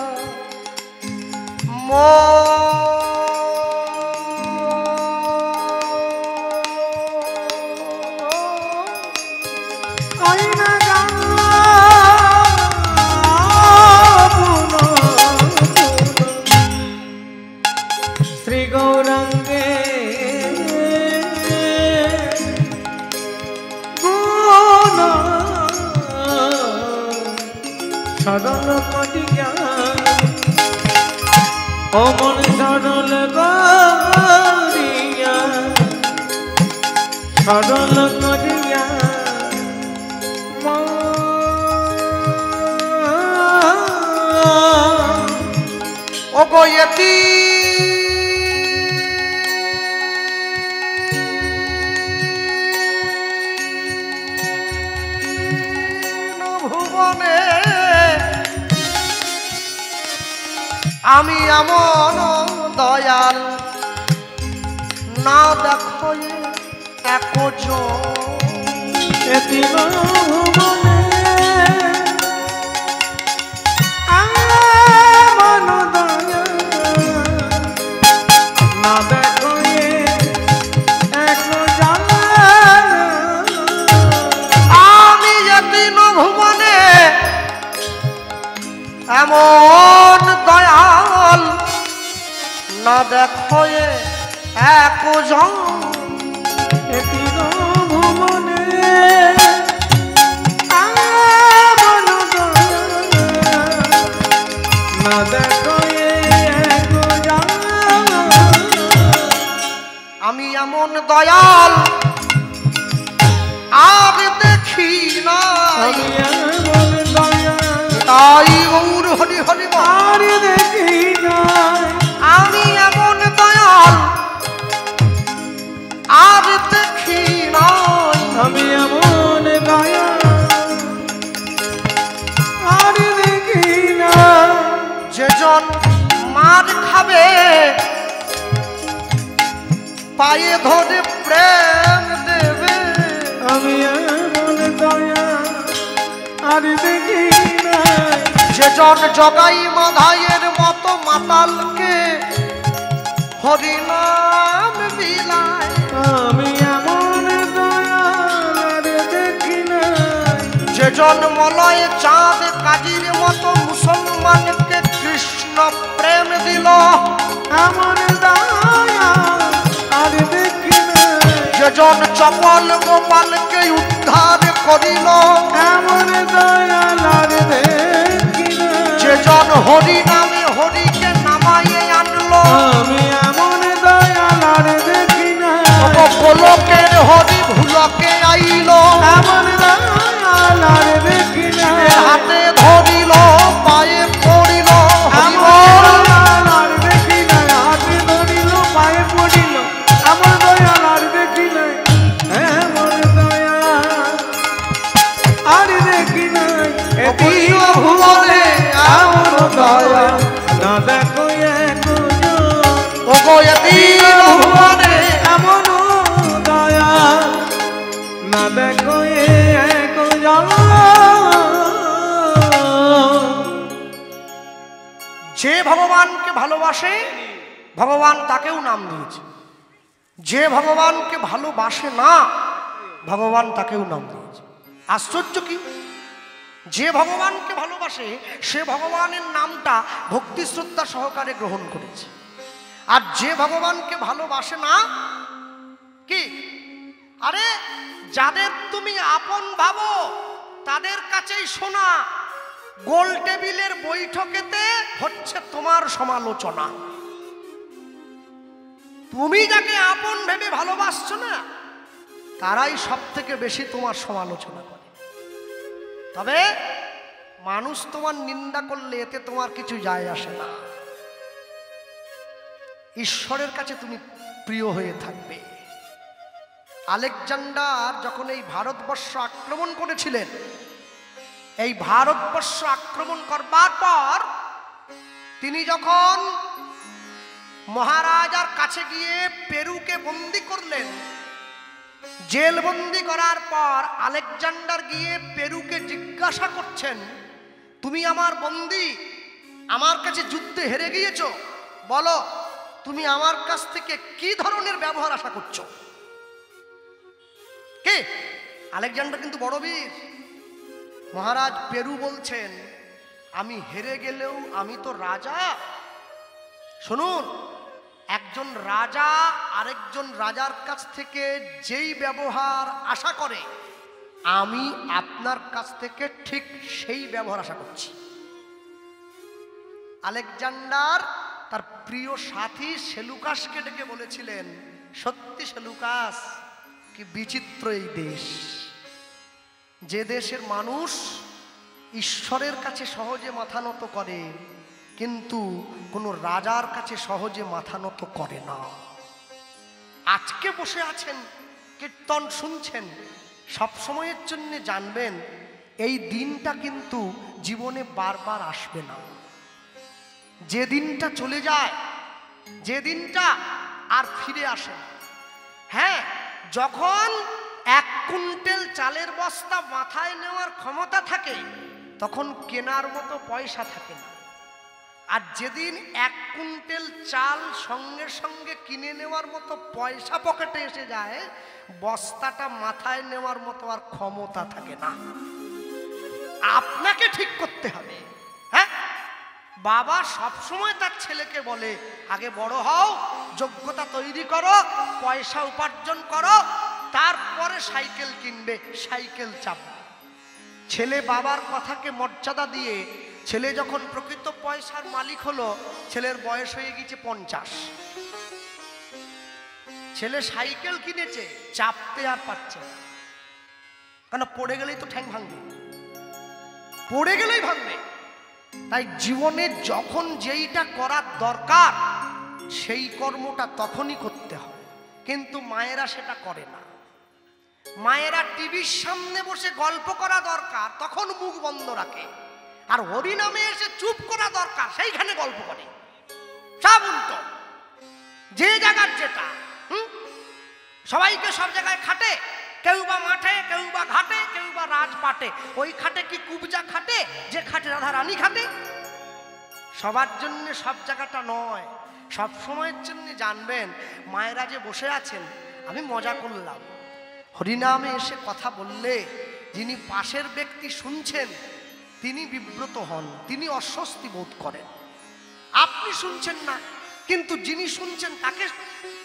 শ্রী গৌরাঙ্গে গুণ সরল করিয়া, ও মন সরল করিয়া, সরল করিয়া ও গয়তি ভুবনে আমি এমন দয়াল না দেখো একজন। এতি ভুবনে এমন দয়াল না দেখো একজন। আমি এতিন ভুবনে এমন দয়াল না দেখো একজন। এতি ভুবনে এমন দয়াল না দেখো একজন। আমি এমন দয়াল আর দেখি না, আমি এমন দয়াল তাই গৌর হরি হরি আর দেখি নাই। আমি এমন দয়াল আর দেখি নাই, আমি এমন দয়াল আর দেখি নাই। যেজন মার খাবে পায়ে ধরে প্রেম দেবে, আমি এমন দয়াল আর দেখি নাই। যেজন জগাই মাধাইয়ের মতো মাতালকে হরিনাম বিলায়, আমি এমন দয়াল আর দেখি নাই। যেজন মলয় চাঁদ কাজীর মতো মুসলমানকে কৃষ্ণ প্রেম দিল, এমন দয়াল আর দেখি নাই। যেজন চপল গোপালকে উদ্ধার করিল, এমন দয়াল আর দেখি নাই। যেজন হরি নামে হরিকে নামাইয়ে আনলো, আমি এমন দয়াল আর দেখি নাই। গোলকের হরি ভুলকে আইল, এমন দয়াল আর দেখি নাই। হাতে ধরিল পায়ে পড়িল, এমন দয়াল আর দেখি নাই। হাতে ধরিল পায়ে পড়িল, এমন দয়াল আর দেখি নাই। এমন দয়াল আর দেখি নাই। এতি ভুবনে এমন দয়াল না দেখো একজন। ও গো এতিম ভুবনে এমন ভগবানকে ভালোবাসে ভগবান তাকেও নাম দিয়েছে, যে ভগবানকে ভালোবাসে না ভগবান তাকেও নাম দিয়েছে। আশ্চর্য কি, যে ভগবানকে ভালোবাসে সে ভগবানের নামটা ভক্তি শ্রদ্ধা সহকারে গ্রহণ করেছে, আর যে ভগবানকে ভালোবাসে না কি, আরে যাদের তুমি আপন ভাবো তাদের কাছেই শোনা গোল টেবিলের বৈঠকেতে হচ্ছে তোমার সমালোচনা। তুমি যাকে আপন ভেবে ভালোবাসছো না তারাই সব থেকে বেশি তোমার সমালোচনা করে। তবে মানুষ তোমার নিন্দা করলে এতে তোমার কিছু যায় আসে না, ঈশ্বরের কাছে তুমি প্রিয় হয়ে থাকবে। আলেকজান্ডার যখন এই ভারতবর্ষ আক্রমণ করেছিলেন, এই ভারতবর্ষ আক্রমণ করবার পর তিনি যখন মহারাজার কাছে গিয়ে পেরুকে বন্দী করলেন, জেলবন্দি করার পর আলেকজান্ডার গিয়ে পেরুকে জিজ্ঞাসা করছেন, তুমি আমার বন্দী, আমার কাছে যুদ্ধে হেরে গিয়েছো, বলো তুমি আমার কাছ থেকে কি ধরনের ব্যবহার আশা করছো? কে? আলেকজান্ডার কিন্তু বড় বীর। মহারাজ পেরু বলছেন, আমি হেরে গেলেও আমি তো রাজা। শুনুন, একজন রাজা আরেকজন রাজার কাছ থেকে যেই ব্যবহার আশা করে আমি আপনার কাছ থেকে ঠিক সেই ব্যবহার আশা করছি। আলেকজান্ডার তার প্রিয় সাথী সেলুকাসকে ডেকে বলেছিলেন, সত্যি সেলুকাস, কি বিচিত্র এই দেশ, যে দেশের মানুষ ঈশ্বরের কাছে সহজে মাথা নত করে কিন্তু কোনো রাজার কাছে সহজে মাথা নত করে না। আজকে বসে আছেন, কীর্তন শুনছেন, সব সময়ের জন্য জানবেন এই দিনটা কিন্তু জীবনে বারবার আসবে না। যে দিনটা চলে যায়, যে দিনটা আর ফিরে আসে না। হ্যাঁ, যখন 1 কুইন্টাল চালের বস্তা মাথায় নেওয়ার ক্ষমতা থাকে তখন কেনার মতো পয়সা থাকে না, আর যেদিন 1 কুইন্টাল চাল সঙ্গে সঙ্গে কিনে নেওয়ার মতো পয়সা পকেটে এসে যায়, বস্তাটা মাথায় নেওয়ার মতো আর ক্ষমতা থাকে না। আপনাকে ঠিক করতে হবে। হ্যাঁ, বাবা সবসময় তার ছেলেকে বলে, আগে বড় হও, যোগ্যতা তৈরি করো, পয়সা উপার্জন করো, তারপরে সাইকেল কিনবে, সাইকেল চাপবে। ছেলে বাবার কথাকে মর্যাদা দিয়ে ছেলে যখন প্রকৃত পয়সার মালিক হলো, ছেলের বয়স হয়ে গেছে 50। ছেলে সাইকেল কিনেছে, চাপতে আর পারছে না, কেন পড়ে গেলেই তো ঠ্যাং ভাঙবে, পড়ে গেলেই ভাঙবে। তাই জীবনে যখন যেইটা করার দরকার সেই কর্মটা তখনই করতে হবে, কিন্তু মায়েরা সেটা করে না। মায়েরা টিভির সামনে বসে গল্প করা দরকার তখন মুখ বন্ধ রাখে, আর হরিনামে এসে চুপ করা দরকার সেইখানে গল্প করে। সব উল্টো, যে জায়গার যেটা। সবাইকে সব জায়গায় খাটে, কেউ বা মাঠে, কেউ বা ঘাটে, কেউ বা রাজপাটে। ওই খাটে কি কুবজা খাটে, যে খাটে রাধা রানী খাটে? সবার জন্য সব জায়গাটা নয়। সব সময়ের জন্য জানবেন, মায়েরা যে বসে আছেন, আমি মজা করলাম, হরিনামে এসে কথা বললে যিনি পাশের ব্যক্তি শুনছেন তিনি বিব্রত হন, তিনি অস্বস্তি বোধ করেন। আপনি শুনছেন না, কিন্তু যিনি শুনছেন তাকে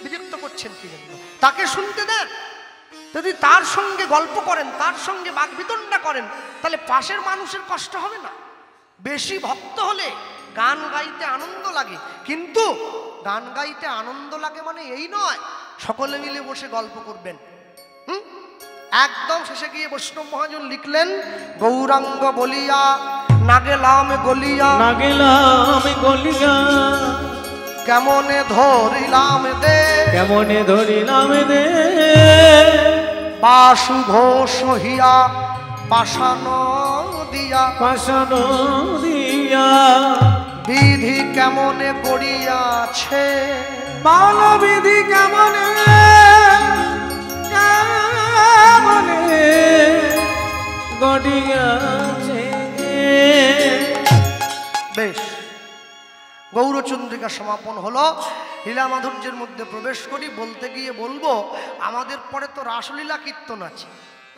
বিরক্ত করছেন কি জন্য? তাকে শুনতে দেন। যদি তার সঙ্গে গল্প করেন, তার সঙ্গে বাকবিতণ্ডা করেন, তাহলে পাশের মানুষের কষ্ট হবে না। বেশি ভক্ত হলে গান গাইতে আনন্দ লাগে, কিন্তু গান গাইতে আনন্দ লাগে মানে এই নয় সকলে মিলে বসে গল্প করবেন। একদম শেষে গিয়ে বৈষ্ণব মহাজন লিখলেন, গৌরাঙ্গ বলিয়া না গেলাম গলিয়া, না গেলাম গলিয়া, কেমনে ধরিলাম দে, কেমনে ধরিলাম দে, বাসু ঘোষ হইয়া পাষাণ দিয়া, পাষাণ দিয়া, বিধি কেমনে গড়িয়াছে, বাল বিধি কেমনে কেমনে গড়িয়াছে। বেশ, গৌরচন্দ্র পত্রিকা সমাপন হলো। লীলা মাধুর্যের মধ্যে প্রবেশ করি। বলতে গিয়ে বলবো, আমাদের পরে তো রাসলীলা কীর্তন আছে,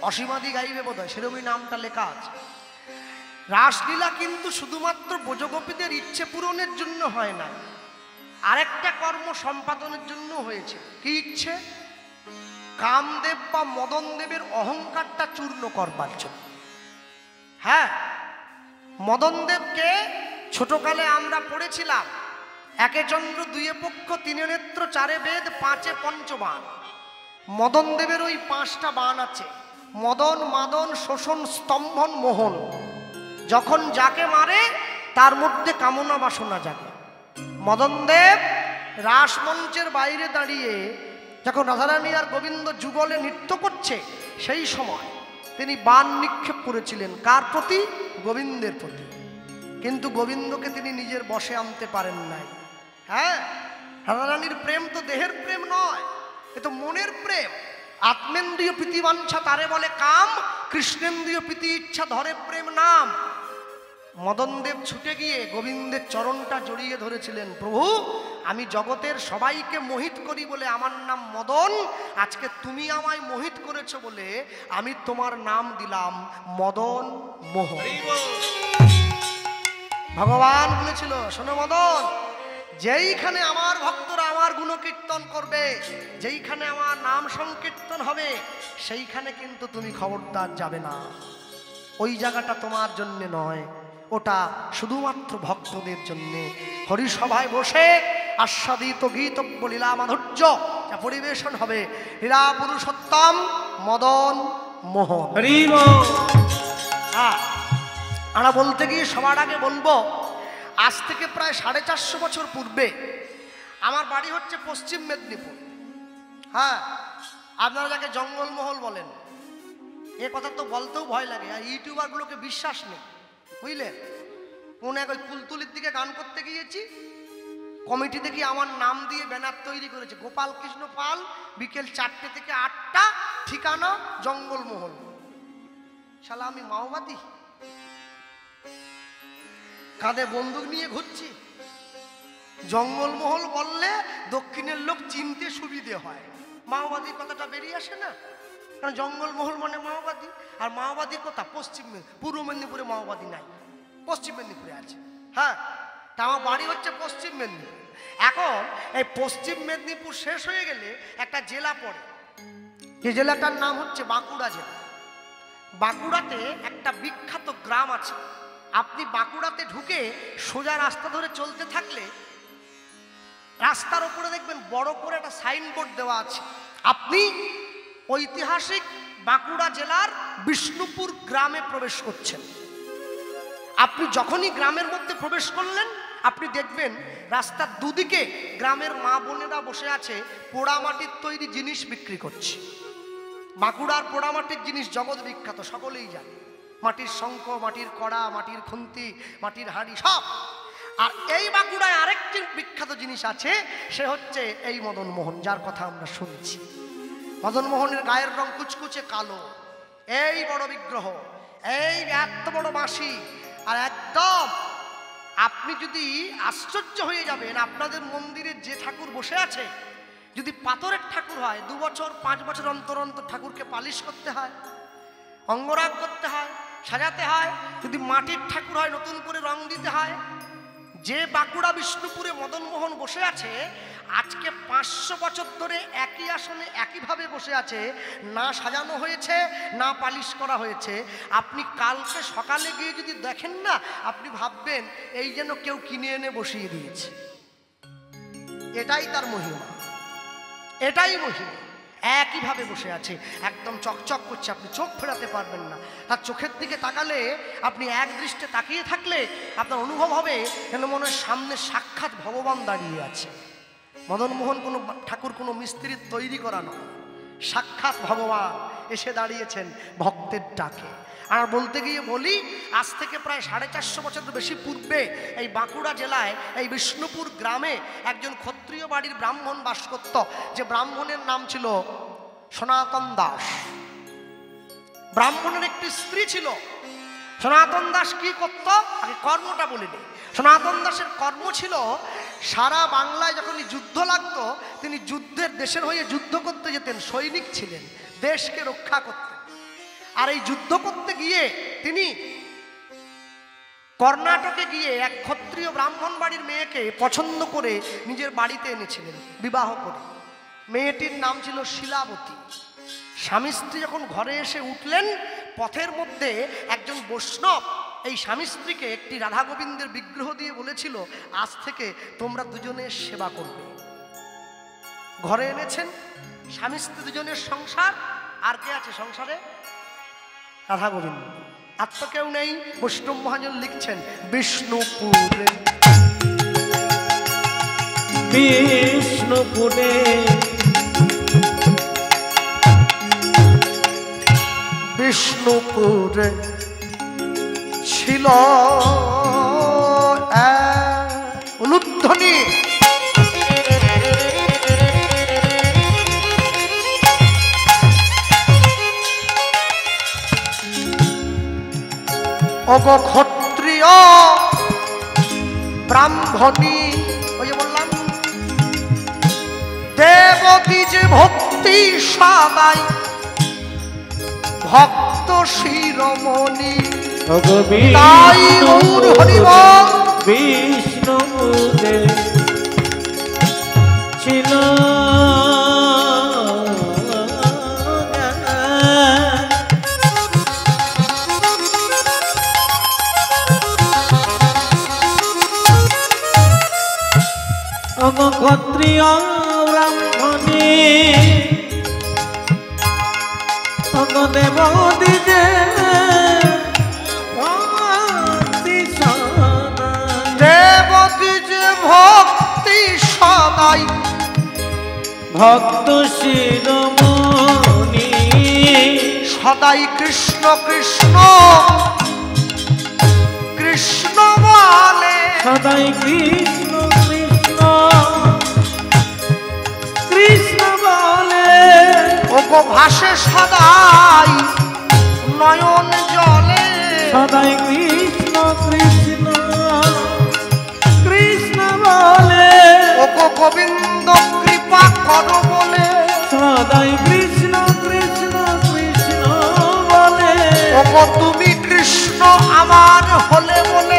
অসীমাদি গাইবে বোধহয়, সেরকমই নামটা লেখা আছে। রাসলীলা কিন্তু শুধুমাত্র ব্রজগোপীদের ইচ্ছে পূরণের জন্য হয় না, আরেকটা কর্ম সম্পাদনের জন্য হয়েছে। কি ইচ্ছে? কামদেব বা মদন দেবের অহংকারটা চূর্ণ করবার জন্য। হ্যাঁ, মদন দেবকে ছোটকালে আমরা পড়েছিলাম, একে চন্দ্র দুয়ে পক্ষ তিনে নেত্র চারে বেদ পাঁচে পঞ্চবাণ। মদন দেবের ওই 5টা বাণ আছে, মদন মাদন শোষণ স্তম্ভন মোহন। যখন যাকে মারে তার মধ্যে কামনা বাসনা জাগে। মদন দেব রাসমঞ্চের বাইরে দাঁড়িয়ে যখন রাধারানী আর গোবিন্দ যুগলে নৃত্য করছে, সেই সময় তিনি বাণ নিক্ষেপ করেছিলেন। কার প্রতি? গোবিন্দের প্রতি। কিন্তু গোবিন্দকে তিনি নিজের বশে আনতে পারেন নাই। হ্যাঁ, রাধারানীর প্রেম তো দেহের প্রেম নয়, এ তো মনের প্রেম। আত্মেন্দ্রিয় প্রীতিবাঞ্ছা তারে বলে কাম, কৃষ্ণেন্দ্রিয় প্রীতি ইচ্ছা ধরে প্রেম নাম। মদনদেব ছুটে গিয়ে গোবিন্দের চরণটা জড়িয়ে ধরেছিলেন, প্রভু আমি জগতের সবাইকে মোহিত করি বলে আমার নাম মদন, আজকে তুমি আমায় মোহিত করেছো বলে আমি তোমার নাম দিলাম মদন মোহন। ভগবান বলেছিল, শোনো মদন, যেইখানে আমার ভক্তরা আমার গুণকীর্তন করবে, যেইখানে আমার নাম সংকীর্তন হবে, সেইখানে কিন্তু তুমি খবরদার যাবে না। ওই জায়গাটা তোমার জন্য নয়, ওটা শুধুমাত্র ভক্তদের জন্যে। হরিসভায় বসে আস্বাদিত গীতব্য লীলা মাধুর্য যা পরিবেশন হবে, লীলা পুরুষোত্তম মদন মোহন। আমরা বলতে গিয়ে সবার আগে বলবো, আজ থেকে প্রায় 450 বছর পূর্বে আমার বাড়ি হচ্ছে পশ্চিম মেদিনীপুর। হ্যাঁ, আপনারা যাকে জঙ্গলমহল বলেন, এ কথা তো বলতেও ভয় লাগে, আর ইউটিউবারগুলোকে বিশ্বাস নেই, বুঝলেন। কোন এক ওই কুলতুলির দিকে গান করতে গিয়েছি, কমিটি দেখি আমার নাম দিয়ে ব্যানার তৈরি করেছে, গোপাল কৃষ্ণ পাল, বিকেল 4টে থেকে 8টা, ঠিকানা জঙ্গলমহল। শালা আমি মাওবাদী, কাঁধে বন্দুক নিয়ে ঘুরছি। জঙ্গলমহল বললে দক্ষিণের লোক চিনতে সুবিধে হয়, মাওবাদী কথাটা বেরিয়ে আসে না, কারণ জঙ্গলমহল মানে মাওবাদী। আর মাওবাদী কোথা? পূর্ব মেদিনীপুরে মাওবাদী নাই, পশ্চিম মেদিনীপুরে আছে। হ্যাঁ, তা আমার বাড়ি হচ্ছে পশ্চিম মেদিনীপুর। এখন এই পশ্চিম মেদিনীপুর শেষ হয়ে গেলে একটা জেলা পড়ে, যে জেলাটার নাম হচ্ছে বাঁকুড়া জেলা। বাঁকুড়াতে একটা বিখ্যাত গ্রাম আছে। আপনি বাঁকুড়াতে ঢুকে সোজা রাস্তা ধরে চলতে থাকলে রাস্তার উপরে দেখবেন বড় করে একটা সাইনবোর্ড দেওয়া আছে, আপনি ঐতিহাসিক বাঁকুড়া জেলার বিষ্ণুপুর গ্রামে প্রবেশ করছেন। আপনি যখনই গ্রামের মধ্যে প্রবেশ করলেন, আপনি দেখবেন রাস্তার দুদিকে গ্রামের মা বোনেরা বসে আছে, পোড়ামাটির তৈরি জিনিস বিক্রি করছে। বাঁকুড়ার পোড়ামাটির জিনিস জগৎ বিখ্যাত, সকলেই জানে। মাটির শঙ্খ, মাটির কড়া, মাটির খুন্তি, মাটির হাঁড়ি সব। আর এই বাঁকুড়ায় আরেকটি বিখ্যাত জিনিস আছে, সে হচ্ছে এই মদন মোহন, যার কথা আমরা শুনছি। মদন মোহনের গায়ের রং কুচকুচে কালো, এই বড় বিগ্রহ, এই এত বড় বাঁশি, আর একদম আপনি যদি আশ্চর্য হয়ে যাবেন, আপনাদের মন্দিরে যে ঠাকুর বসে আছে যদি পাথরের ঠাকুর হয়, 2 বছর 5 বছর অন্তর অন্তর ঠাকুরকে পালিশ করতে হয়, অঙ্গরাগ করতে হয়, সাজাতে হয়। যদি মাটির ঠাকুর হয়, নতুন করে রং দিতে হয়। যে বাঁকুড়া বিষ্ণুপুরে মদন মোহন বসে আছে, আজকে 500 বছর ধরে একই আসনে একইভাবে বসে আছে, না সাজানো হয়েছে না পালিশ করা হয়েছে। আপনি কালকে সকালে গিয়ে যদি দেখেন না, আপনি ভাববেন এই যেন কেউ কিনে এনে বসিয়ে দিয়েছে। এটাই তার মহিমা, এটাই মহিমা। একইভাবে বসে আছে, একদম চকচক করছে, আপনি চোখ ফেরাতে পারবেন না। তার চোখের দিকে তাকালে, আপনি এক দৃষ্টে তাকিয়ে থাকলে আপনার অনুভব হবে যেন মনে হয় সামনে সাক্ষাৎ ভগবান দাঁড়িয়ে আছে। মদন মোহন কোনো ঠাকুর, কোনো মিস্ত্রির তৈরি করা নয়, সাক্ষাৎ ভগবান এসে দাঁড়িয়েছেন ভক্তের ডাকে। আর বলতে গিয়ে বলি, আজ থেকে প্রায় 450 বছর বেশি পূর্বে এই বাঁকুড়া জেলায় এই বিষ্ণুপুর গ্রামে একজন ক্ষত্রিয় বাড়ির ব্রাহ্মণ বাস করত, যে ব্রাহ্মণের নাম ছিল সনাতন দাস। ব্রাহ্মণের একটি স্ত্রী ছিল। সনাতন দাস কি করত, আগে কর্মটা বলে নেই। সনাতন দাসের কর্ম ছিল সারা বাংলায় যখন যুদ্ধ লাগতো তিনি যুদ্ধের দেশের হয়ে যুদ্ধ করতে যেতেন, সৈনিক ছিলেন, দেশকে রক্ষা করতেন। আর এই যুদ্ধ করতে গিয়ে তিনি কর্ণাটকে গিয়ে এক ক্ষত্রিয় ব্রাহ্মণ বাড়ির মেয়েকে পছন্দ করে নিজের বাড়িতে এনেছিলেন বিবাহ করে। মেয়েটির নাম ছিল শিলাবতী। স্বামী স্ত্রী যখন ঘরে এসে উঠলেন, পথের মধ্যে একজন বৈষ্ণব এই স্বামী স্ত্রীকে একটি রাধা গোবিন্দের বিগ্রহ দিয়ে বলেছিল, আজ থেকে তোমরা দুজনে সেবা করবে। ঘরে এনেছেন, স্বামী স্ত্রী দুজনের সংসার। আর কে আছে সংসারে? রাধা গোবিন্দ। আর তো কেউ নেই। বৈষ্ণব মহাজন লিখছেন, বিষ্ণুপুরে বিষ্ণুপুরে বিষ্ণুপুরে ছিল উলুধ্বনি। অগ ক্ষত্রিয় ব্রাহ্মণী, ওই যে বললাম দেবতী যে ভক্তি সবাই ভক্ত শিরোমণি, তাই গৌর হরিবল বিষ্ণুপুরে ছিল ক্ষত্রিয় ব্রাহ্মণী, দেবতী যে দেবতী যে ভক্তি সদাই ভক্ত শিরোমণি, সদাই কৃষ্ণ কৃষ্ণ কৃষ্ণ বলে, সদাই কৃষ্ণ কৃষ্ণ কৃষ্ণ বলে। ওগো ভাসে সদাই নয়ন জলে, সদাই কৃষ্ণ কৃষ্ণ কৃষ্ণ বলে। ওগো গোবিন্দ কৃপা কর বলে, সদাই কৃষ্ণ কৃষ্ণ কৃষ্ণ বলে। ওগো তুমি কৃষ্ণ আমার হলে বলে,